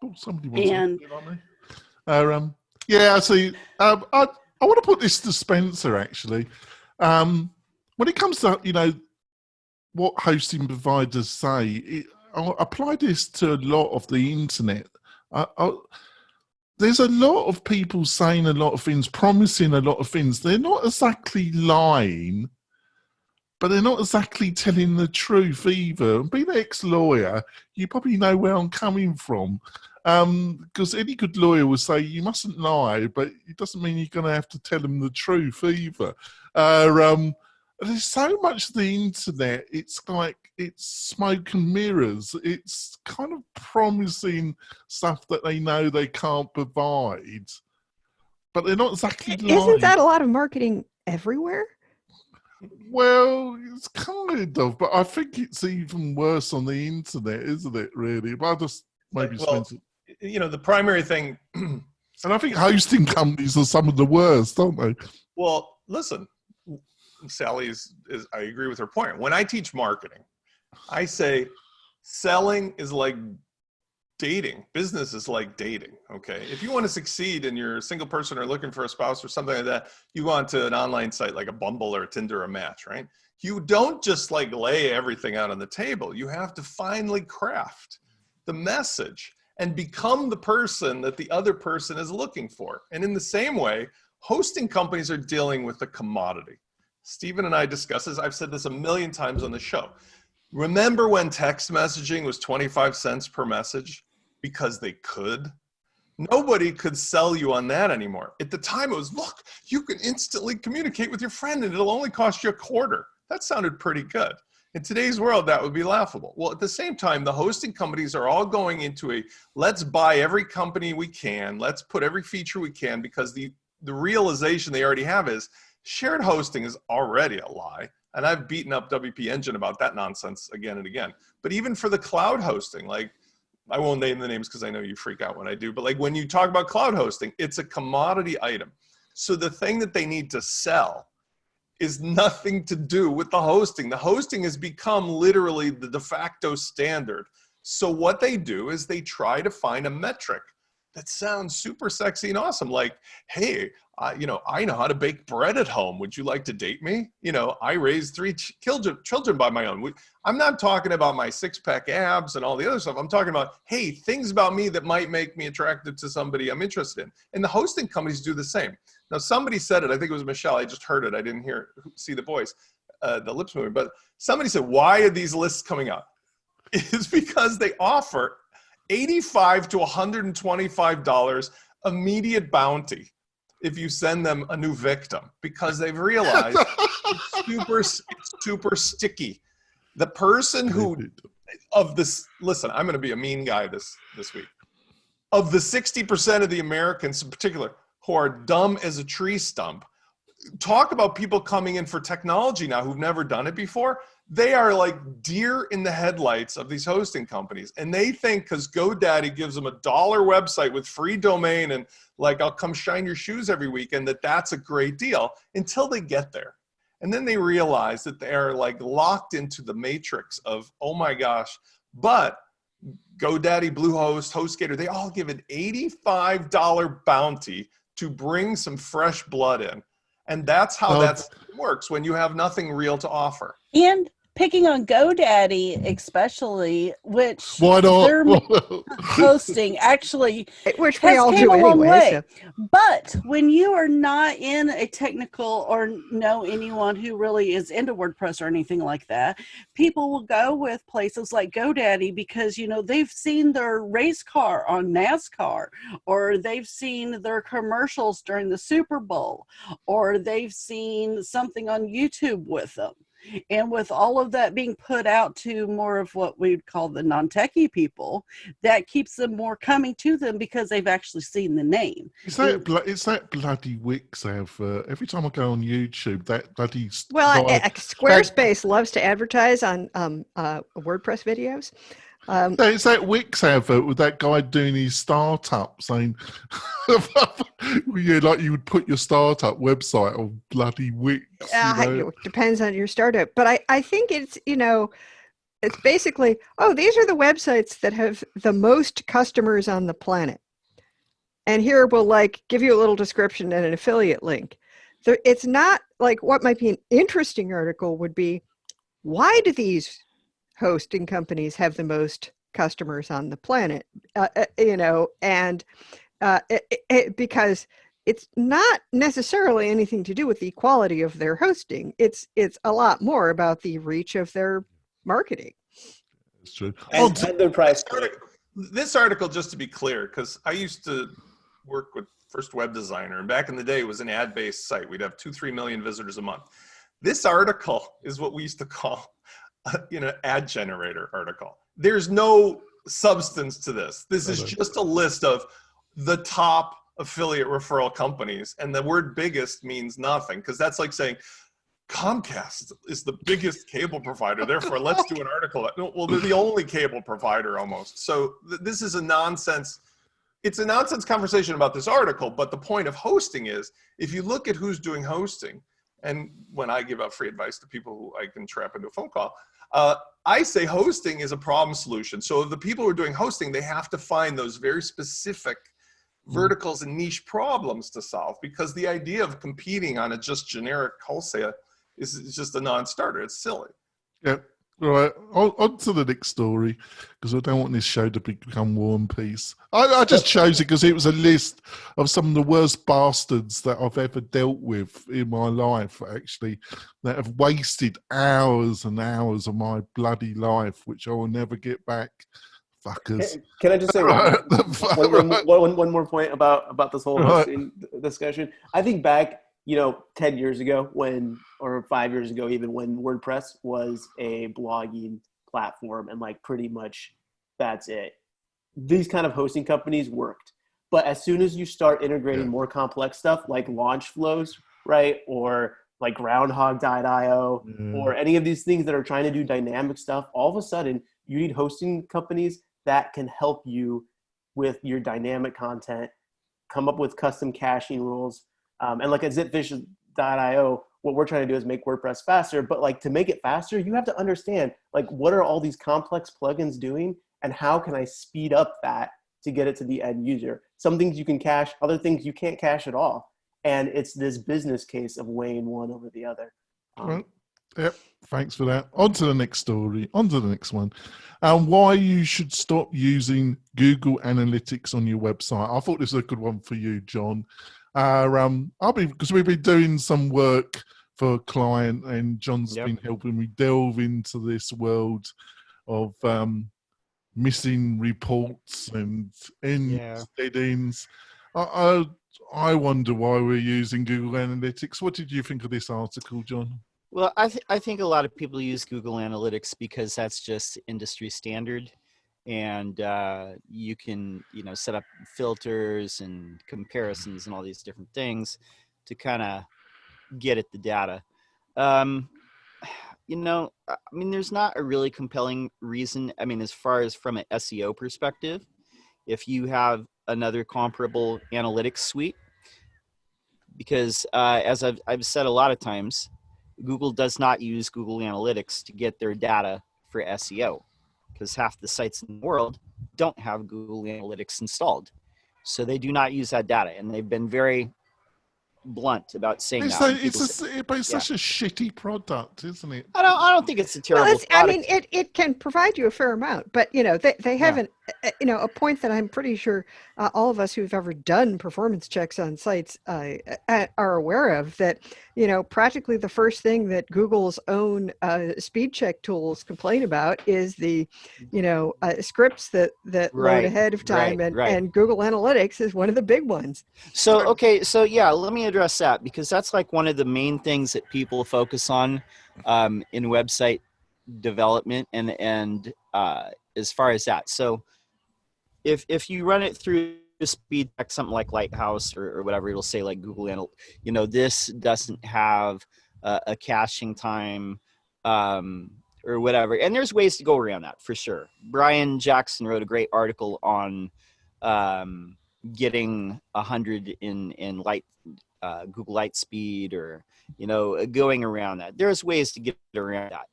oh, somebody wants And to on me. Yeah, see, I want to put this to Spencer actually. When it comes to, you know, what hosting providers say, I'll apply this to a lot of the internet. There's a lot of people saying a lot of things, promising a lot of things. They're not exactly lying, but they're not exactly telling the truth either. And being an ex-lawyer, you probably know where I'm coming from. Because any good lawyer will say you mustn't lie, but it doesn't mean you're going to have to tell them the truth either. There's so much of the internet, it's like it's smoke and mirrors. It's kind of promising stuff that they know they can't provide, but they're not exactly lying. Isn't that a lot of marketing everywhere? Well, it's kind of, but I think it's even worse on the internet, isn't it, really? But I'll just maybe Well, you know, the primary thing, and I think hosting companies are some of the worst, aren't they? well, listen, Sally is I agree with her point. When I teach marketing, I say selling is like dating. Business is like dating, okay? If you want to succeed and you're a single person or looking for a spouse or something like that, you go onto an online site like a Bumble or a Tinder or a Match, right? You don't just like lay everything out on the table. You have to finally craft the message and become the person that the other person is looking for. And in the same way, hosting companies are dealing with a commodity. Stephen and I discuss this. I've said this a million times on the show. Remember when text messaging was 25 cents per message because they could? Nobody could sell you on that anymore. At the time, it was, look, you can instantly communicate with your friend and it'll only cost you a quarter. That sounded pretty good. In today's world, that would be laughable. Well, at the same time, the hosting companies are all going into a, let's buy every company we can. Let's put every feature we can, because the realization they already have is shared hosting is already a lie. And I've beaten up WP Engine about that nonsense again and again. But even for the cloud hosting, like, I won't name the names because I know you freak out when I do, but like when you talk about cloud hosting, it's a commodity item. So the thing that they need to sell is nothing to do with the hosting. The hosting has become literally the de facto standard. So what they do is they try to find a metric that sounds super sexy and awesome. Like, hey, you know, I know how to bake bread at home. Would you like to date me? You know, I raised 3 children by my own. I'm not talking about my 6-pack abs and all the other stuff. I'm talking about, hey, things about me that might make me attractive to somebody I'm interested in. And the hosting companies do the same. Now, somebody said it. I think it was Michelle. I just heard it. I didn't see the voice, the lips moving. But somebody said, why are these lists coming up? It's because they offer $85 to $125 immediate bounty if you send them a new victim, because they've realized it's super sticky. The person who, of this, listen, I'm going to be a mean guy this week. Of the 60% of the Americans in particular who are dumb as a tree stump, talk about people coming in for technology now who've never done it before. They are like deer in the headlights of these hosting companies. And they think because GoDaddy gives them $1 website with free domain and like, I'll come shine your shoes every weekend, that's a great deal until they get there. And then they realize that they're like locked into the matrix of, oh my gosh, but GoDaddy, Bluehost, HostGator, they all give an $85 bounty to bring some fresh blood in. And that's how that works when you have nothing real to offer. And picking on GoDaddy especially, which why not? their hosting actually Which we all do anyway. So. But when you are not in a technical or know anyone who really is into WordPress or anything like that, people will go with places like GoDaddy because, you know, they've seen their race car on NASCAR, or they've seen their commercials during the Super Bowl, or they've seen something on YouTube with them. And with all of that being put out to more of what we'd call the non-techie people, that keeps them more coming to them because they've actually seen the name. It's that bloody Wix advert. Every time I go on YouTube, that bloody Squarespace loves to advertise on WordPress videos. It's that Wix advert with that guy doing his startup saying, yeah, like you would put your startup website on bloody Wix. It depends on your startup. But I think it's, it's basically, these are the websites that have the most customers on the planet. And here we'll give you a little description and an affiliate link. It's not like what might be an interesting article would be, why do these hosting companies have the most customers on the planet? Because it's not necessarily anything to do with the quality of their hosting. It's a lot more about the reach of their marketing. It's true. And their price. This article, just to be clear, because I used to work with First Web Designer, and back in the day it was an ad-based site. We'd have 2-3 million visitors a month. This article is what we used to call ad generator article. There's no substance to this. This is just a list of the top affiliate referral companies, and the word biggest means nothing, because that's like saying Comcast is the biggest cable provider, therefore let's do an article. Well, they're the only cable provider almost. So this is a nonsense. It's a nonsense conversation about this article, but the point of hosting is, if you look at who's doing hosting, and when I give out free advice to people who I can trap into a phone call, I say hosting is a problem solution. So the people who are doing hosting, they have to find those very specific verticals and niche problems to solve, because the idea of competing on a just generic wholesale is just a non-starter. It's silly. Yeah. Right, on to the next story, because I don't want this show to become War and Peace. I just chose it because it was a list of some of the worst bastards that I've ever dealt with in my life, actually, that have wasted hours and hours of my bloody life, which I will never get back. Fuckers. Can I just say one more point about this whole hosting discussion? I think back 10 years ago or 5 years ago, even when WordPress was a blogging platform and pretty much that's it. These kind of hosting companies worked. But as soon as you start integrating more complex stuff like LaunchFlows, right? Or like Groundhog.io or any of these things that are trying to do dynamic stuff, all of a sudden you need hosting companies that can help you with your dynamic content, come up with custom caching rules. And like at zipfish.io, what we're trying to do is make WordPress faster. But to make it faster, you have to understand what are all these complex plugins doing, and how can I speed up that to get it to the end user? Some things you can cache, other things you can't cache at all. And it's this business case of weighing one over the other. Yep, thanks for that. On to the next story. On to the next one. Why you should stop using Google Analytics on your website. I thought this was a good one for you, John. Because we've been doing some work for a client, and John's been helping me delve into this world of missing reports and dead ends. I wonder why we're using Google Analytics. What did you think of this article, John? Well, I think a lot of people use Google Analytics because that's just industry standard. And you can, set up filters and comparisons and all these different things to kind of get at the data. There's not a really compelling reason. As far as from an SEO perspective, if you have another comparable analytics suite, because as I've said a lot of times, Google does not use Google Analytics to get their data for SEO. Because half the sites in the world don't have Google Analytics installed. So they do not use that data. And they've been very blunt about saying that. But it's such a shitty product, isn't it? I don't think it's a terrible product. It can provide you a fair amount. But, they haven't a point that I'm pretty sure all of us who've ever done performance checks on sites are aware of, that, practically the first thing that Google's own speed check tools complain about is the, scripts that load ahead of time. And Google Analytics is one of the big ones. So, okay. So yeah, let me address that, because that's like one of the main things that people focus on in website development and as far as that. So if you run it through a speed check, something like Lighthouse or whatever, it'll say like Google Analytics, this doesn't have a caching time or whatever. And there's ways to go around that for sure. Brian Jackson wrote a great article on getting 100 in light Google Light Speed, or going around that. There's ways to get around that.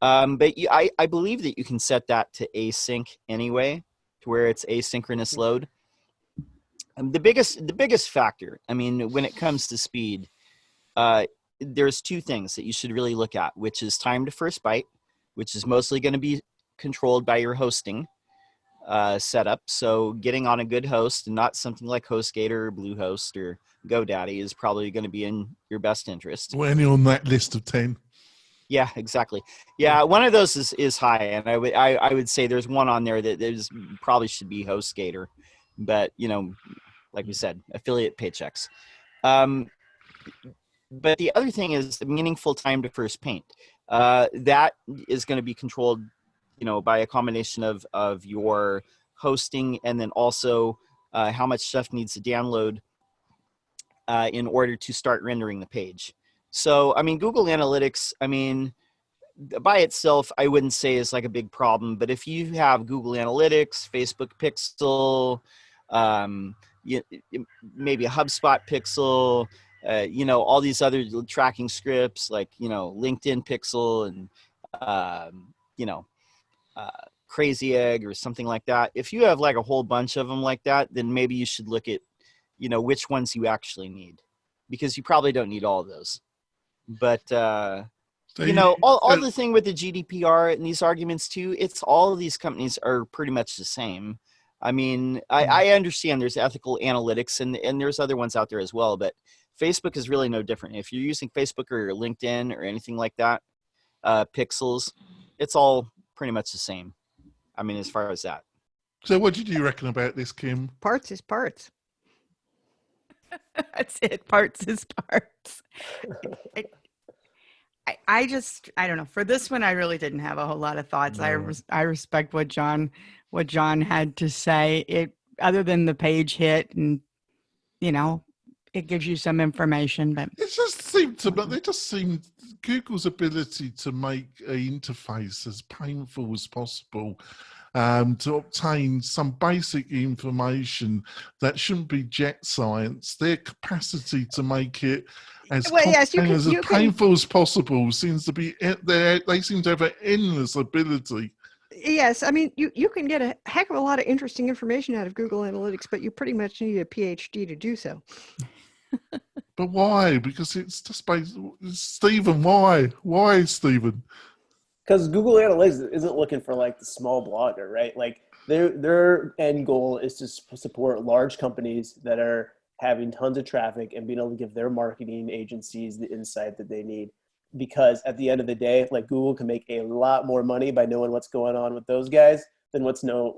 But I believe that you can set that to async anyway, to where it's asynchronous load. The biggest factor, when it comes to speed, there's two things that you should really look at, which is time to first byte, which is mostly going to be controlled by your hosting setup. So getting on a good host and not something like HostGator or Bluehost or GoDaddy is probably going to be in your best interest. When you're on that list of 10. Yeah, exactly. Yeah, one of those is high, and I would say there's one on there that probably should be HostGator, but like we said, affiliate paychecks. But the other thing is the meaningful time to first paint. That is going to be controlled, by a combination of your hosting, and then also how much stuff needs to download in order to start rendering the page. So, Google Analytics, by itself, I wouldn't say is like a big problem. But if you have Google Analytics, Facebook Pixel, maybe a HubSpot Pixel, all these other tracking scripts like, LinkedIn Pixel and, Crazy Egg or something like that. If you have like a whole bunch of them like that, then maybe you should look at, which ones you actually need, because you probably don't need all of those. But, all the thing with the GDPR and these arguments too, it's all of these companies are pretty much the same. I understand there's ethical analytics and there's other ones out there as well, but Facebook is really no different. If you're using Facebook or LinkedIn or anything like that, Pixels, it's all pretty much the same. As far as that. So what did you reckon about this, Kim? Parts is parts. That's it. Parts is parts. I don't know. For this one, I really didn't have a whole lot of thoughts. No. I respect what John had to say. Other than the page hit, and it gives you some information, but it just seemed Google's ability to make an interface as painful as possible, to obtain some basic information that shouldn't be jet science. Their capacity to make it as painful as possible seems to be there. They seem to have an endless ability. Yes, you can get a heck of a lot of interesting information out of Google Analytics, but you pretty much need a PhD to do so. But why? Because it's just Stephen. Why? Why, Stephen? Because Google Analytics isn't looking for like the small blogger, right? Like their end goal is to support large companies that are having tons of traffic and being able to give their marketing agencies the insight that they need. Because at the end of the day, like Google can make a lot more money by knowing what's going on with those guys than knowing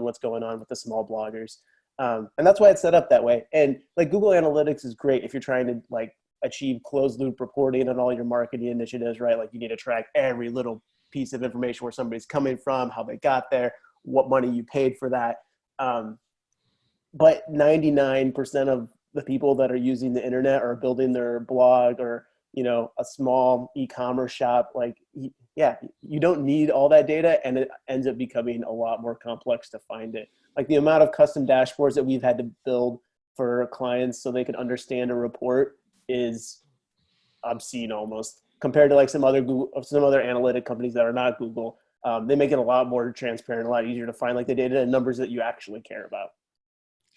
what's going on with the small bloggers. And that's why it's set up that way. And like Google Analytics is great if you're trying to like achieve closed loop reporting on all your marketing initiatives, right? Like you need to track every little piece of information, where somebody's coming from, how they got there, what money you paid for that. But 99% of the people that are using the internet or building their blog or, a small e-commerce shop, like, yeah, you don't need all that data, and it ends up becoming a lot more complex to find it. Like the amount of custom dashboards that we've had to build for clients so they can understand a report is obscene almost, compared to like some other analytic companies that are not Google. They make it a lot more transparent, a lot easier to find like the data and numbers that you actually care about.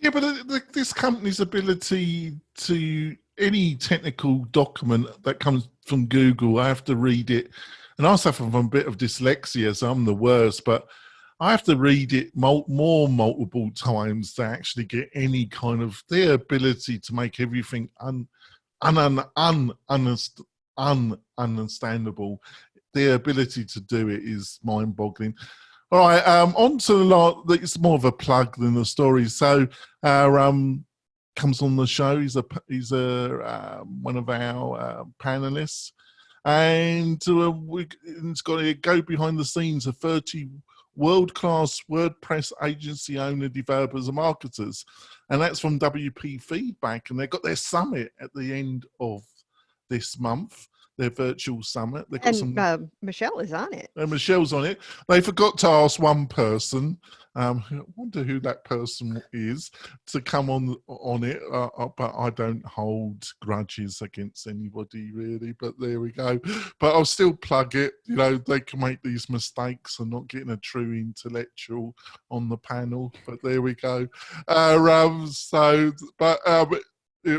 Yeah, but this company's ability to, any technical document that comes from Google, I have to read it. And I suffer from a bit of dyslexia, so I'm the worst, but I have to read it multiple times to actually get any kind of their ability to make everything ununderstandable. Their ability to do it is mind-boggling. All right, on to the lot. It's more of a plug than a story. So, comes on the show. He's one of our panelists, and it's got to go behind the scenes of 30 world-class WordPress agency owner, developers, and marketers, and that's from WP Feedback. And they've got their summit at the end of this month. Their virtual summit. They've got Michelle is on it. And Michelle's on it. They forgot to ask one person. I wonder who that person is to come on it. But I don't hold grudges against anybody really. But there we go. But I'll still plug it. You know, they can make these mistakes and not getting a true intellectual on the panel. But there we go. It'll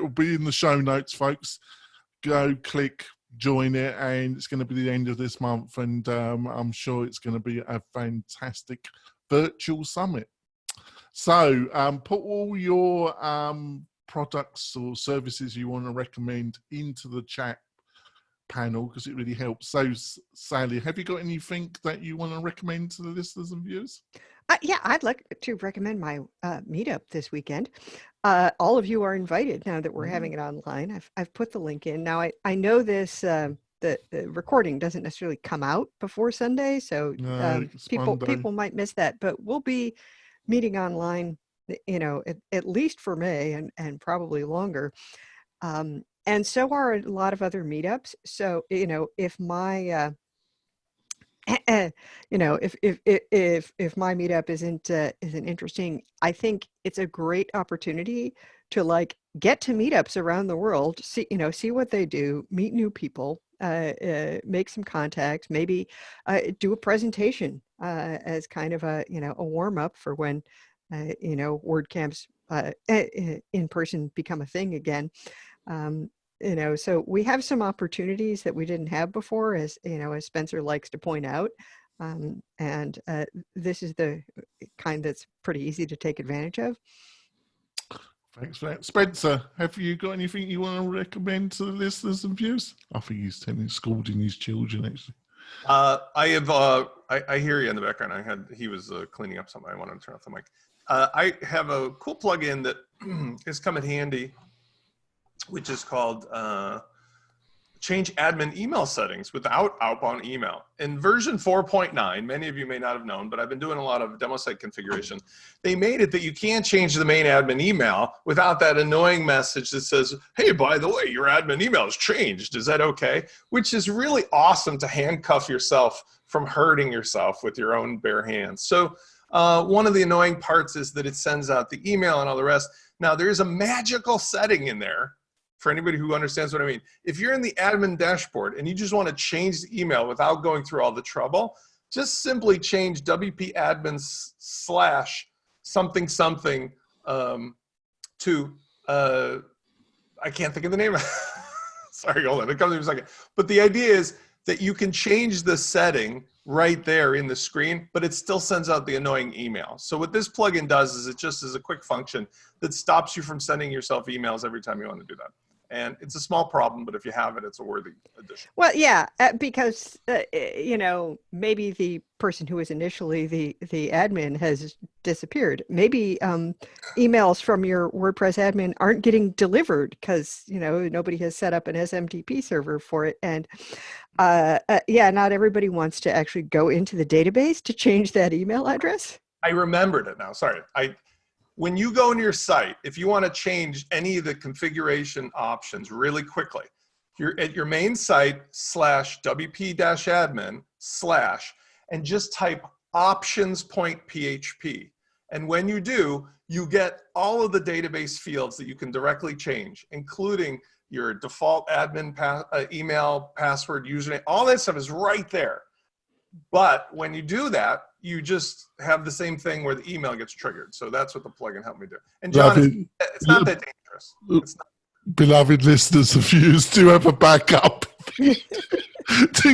be in the show notes, folks. Go click. Join it, and it's going to be the end of this month, and I'm sure it's going to be a fantastic virtual summit. So put all your products or services you want to recommend into the chat panel because it really helps. So Sally, have you got anything that you want to recommend to the listeners and viewers? Yeah, I'd like to recommend my meetup this weekend. All of you are invited now that we're having it online. I've put the link in. Now, I know this, the recording doesn't necessarily come out before Sunday, so people might miss that, but we'll be meeting online, you know, at least for May and probably longer. And so are a lot of other meetups. So, you know, if my you know, if my meetup isn't interesting, I think it's a great opportunity to like get to meetups around the world, see what they do, meet new people, make some contacts, maybe do a presentation as kind of a warm up for when WordCamps in person become a thing again. So we have some opportunities that we didn't have before, as Spencer likes to point out. And this is the kind that's pretty easy to take advantage of. Thanks for that. Spencer, have you got anything you want to recommend to the listeners and viewers? I think he's scolding his children, actually. I hear you in the background. He was cleaning up something. I wanted to turn off the mic. I have a cool plugin that has come in handy, which is called Change Admin Email Settings without Outbound Email. In version 4.9, many of you may not have known, but I've been doing a lot of demo site configuration. They made it that you can't change the main admin email without that annoying message that says, hey, by the way, your admin email has changed. Is that okay? Which is really awesome to handcuff yourself from hurting yourself with your own bare hands. So one of the annoying parts is that it sends out the email and all the rest. Now, there is a magical setting in there for anybody who understands what I mean. If you're in the admin dashboard and you just want to change the email without going through all the trouble, just simply change WP admin / something something to, I can't think of the name. Sorry, hold on, it comes in a second. But the idea is that you can change the setting right there in the screen, but it still sends out the annoying email. So what this plugin does is it just is a quick function that stops you from sending yourself emails every time you want to do that. And it's a small problem, but if you have it, it's a worthy addition. Well, yeah, because, maybe the person who was initially the admin has disappeared. Maybe emails from your WordPress admin aren't getting delivered because, nobody has set up an SMTP server for it. And not everybody wants to actually go into the database to change that email address. I remembered it now. Sorry. When you go into your site, if you want to change any of the configuration options really quickly, you're at your main site /wp-admin/ and just type options.php. And when you do, you get all of the database fields that you can directly change, including your default admin email, password, username. All that stuff is right there. But when you do that, you just have the same thing where the email gets triggered. So that's what the plugin helped me do. And John, it's not that dangerous. It's not. Beloved listeners and viewers, do have a backup. do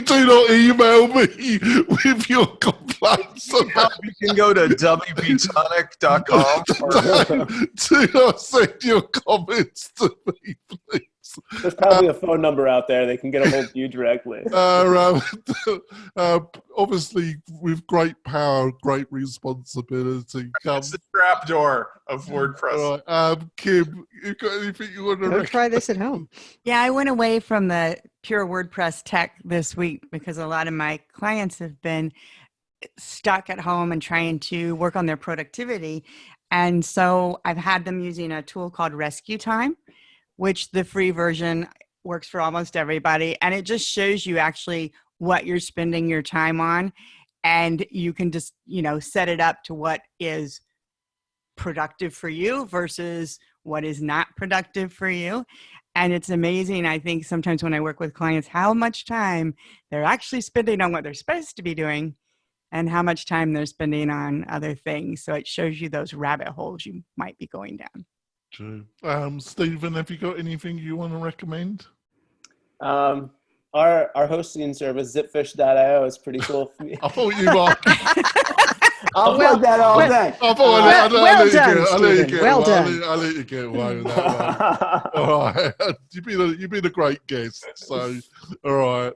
not email me with your complaints. You can go to WP-Tonic.com. Do not send your comments to me, please. There's probably a phone number out there. They can get a hold of you directly. Obviously, with great power, great responsibility It's comes. the trapdoor of WordPress. Right. Kim, you got anything you want to Go try this at home. Yeah, I went away from the pure WordPress tech this week because a lot of my clients have been stuck at home and trying to work on their productivity. And so I've had them using a tool called Rescue Time, which the free version works for almost everybody. And it just shows you actually what you're spending your time on. And you can just, set it up to what is productive for you versus what is not productive for you. And it's amazing, I think, sometimes when I work with clients, how much time they're actually spending on what they're supposed to be doing and how much time they're spending on other things. So it shows you those rabbit holes you might be going down. True. Stephen, have you got anything you want to recommend? Our hosting service, zipfish.io, is pretty cool for me. I thought you might. I'll plug that all day. Well done, Stephen. Well done. I'll let you get away with that one. All right. You've been a great guest. So, all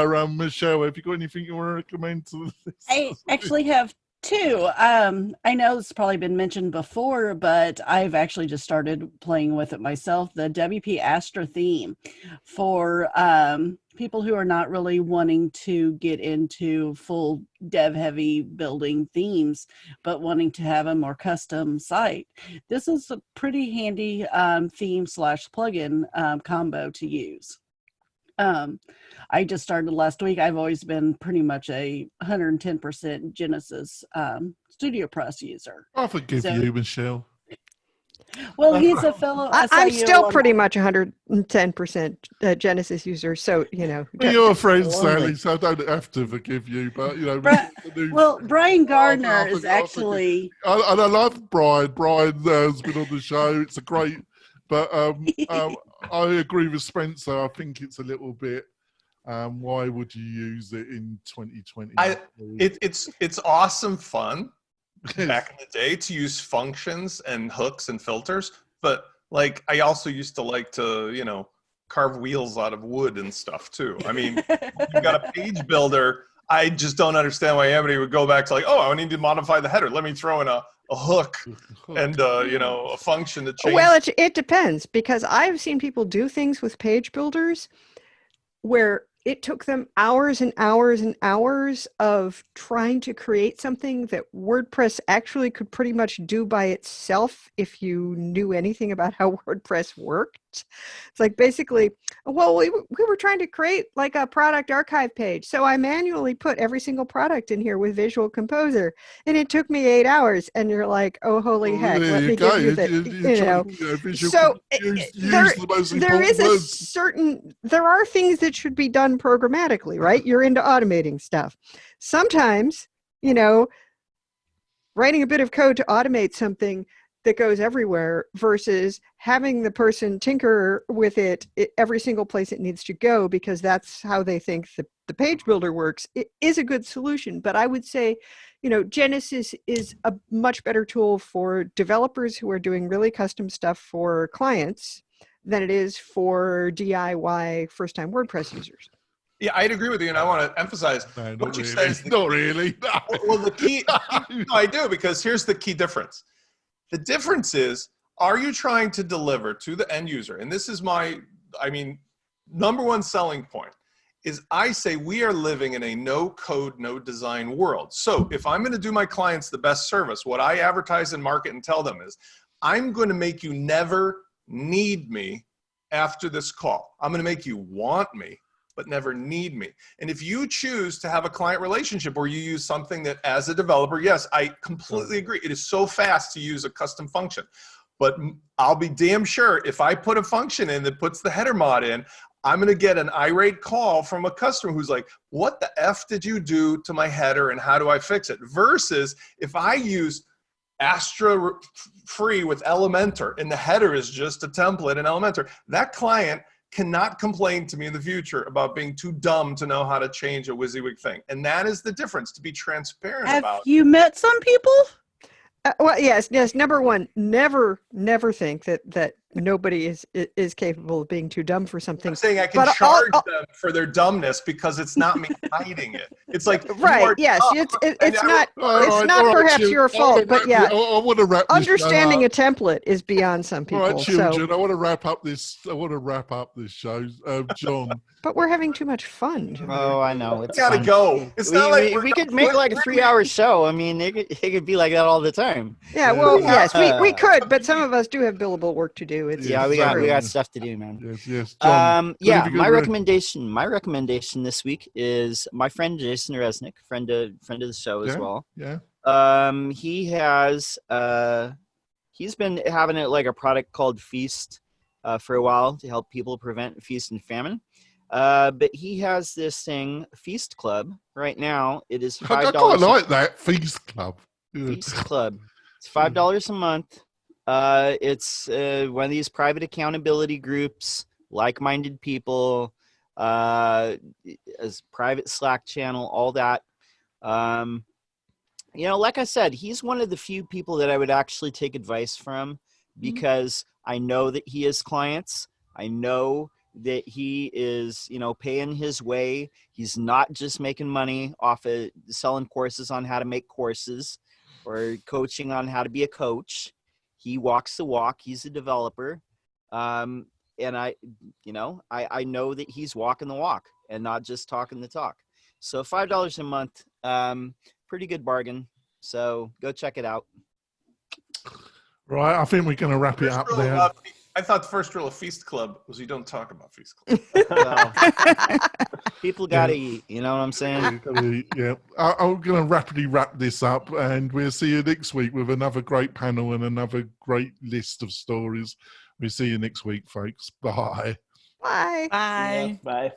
right. Michelle, have you got anything you want to recommend to this? I actually have two. I know it's probably been mentioned before, but I've actually just started playing with it myself. The WP Astra theme for people who are not really wanting to get into full dev heavy building themes, but wanting to have a more custom site. This is a pretty handy theme / plugin combo to use. I just started last week. I've always been pretty much a 110% Genesis Studio Press user. I forgive you, Michelle. Well, he's a fellow. I'm SIU still alumni. pretty much 110% Genesis user. So, Well, you're a friend, Sally, so I don't have to forgive you. But, Well, Brian Gardner is actually. And I love Brian. Brian has been on the show. It's a great. But I agree with Spencer. I think it's a little bit. Why would you use it in 2020? It's awesome fun back in the day to use functions and hooks and filters. But like, I also used to like to, carve wheels out of wood and stuff too. I mean, you got a page builder. I just don't understand why anybody would go back to like, oh, I need to modify the header. Let me throw in a hook and a function to change. Well, it depends, because I've seen people do things with page builders where it took them hours and hours and hours of trying to create something that WordPress actually could pretty much do by itself if you knew anything about how WordPress worked. It's like basically, well, we were trying to create like a product archive page. So I manually put every single product in here with Visual Composer, and it took me 8 hours. And you're like, oh, holy heck, let me give you that. So there are things that should be done programmatically, right? You're into automating stuff. Sometimes, writing a bit of code to automate something that goes everywhere versus having the person tinker with it every single place it needs to go, because that's how they think the page builder works, it is a good solution. But I would say, Genesis is a much better tool for developers who are doing really custom stuff for clients than it is for DIY first-time WordPress users. Yeah, I'd agree with you, and I want to emphasize what you said. Not really. Well, the key, no, I do, because here's the key difference. The difference is, are you trying to deliver to the end user? And this is my, number one selling point is I say we are living in a no code, no design world. So if I'm going to do my clients the best service, what I advertise and market and tell them is, I'm going to make you never need me after this call. I'm going to make you want me, but never need me. And if you choose to have a client relationship where you use something that as a developer, yes, I completely agree. It is so fast to use a custom function, but I'll be damn sure if I put a function in that puts the header mod in, I'm going to get an irate call from a customer who's like, what the F did you do to my header and how do I fix it? Versus if I use Astra free with Elementor and the header is just a template in Elementor, that client cannot complain to me in the future about being too dumb to know how to change a WYSIWYG thing. And that is the difference, to be transparent Have about. you met some people? Well, yes. Number one, never think that nobody is capable of being too dumb for something. I'm saying I can charge them for their dumbness because it's not me hiding it. It's like, right. Yes. It's not perhaps your fault, but yeah. I want to wrap this Understanding a template is beyond some people. All right, children. I want to wrap up this. Show, John. But we're having too much fun. Oh, I know. It's gotta go. It's not like we could make like a 3-hour show. I mean, it could be like that all the time. Yeah, well, yes, we could, but some of us do have billable work to do. It's we got stuff to do, man. Yes, John. My recommendation this week is my friend Jason Resnick, friend of the show as well. Yeah. He's been having a product called Feast for a while to help people prevent feast and famine. But he has this thing, Feast Club. Right now, it is $5. I quite like that, Feast Club. Feast Club. It's $5 a month. It's one of these private accountability groups, like-minded people, as private Slack channel, all that. Like I said, he's one of the few people that I would actually take advice from because I know that he has clients. I know that he is, paying his way. He's not just making money off of selling courses on how to make courses or coaching on how to be a coach. He walks the walk. He's a developer. And I know that he's walking the walk and not just talking the talk. So $5 a month, pretty good bargain. So go check it out. Right. I think we're going to wrap it up there. I thought the first rule of Feast Club was you don't talk about Feast Club. Well, people got to eat. You know what I'm saying? Yeah. I'm going to rapidly wrap this up, and we'll see you next week with another great panel and another great list of stories. We'll see you next week, folks. Bye. Bye. Bye. Bye.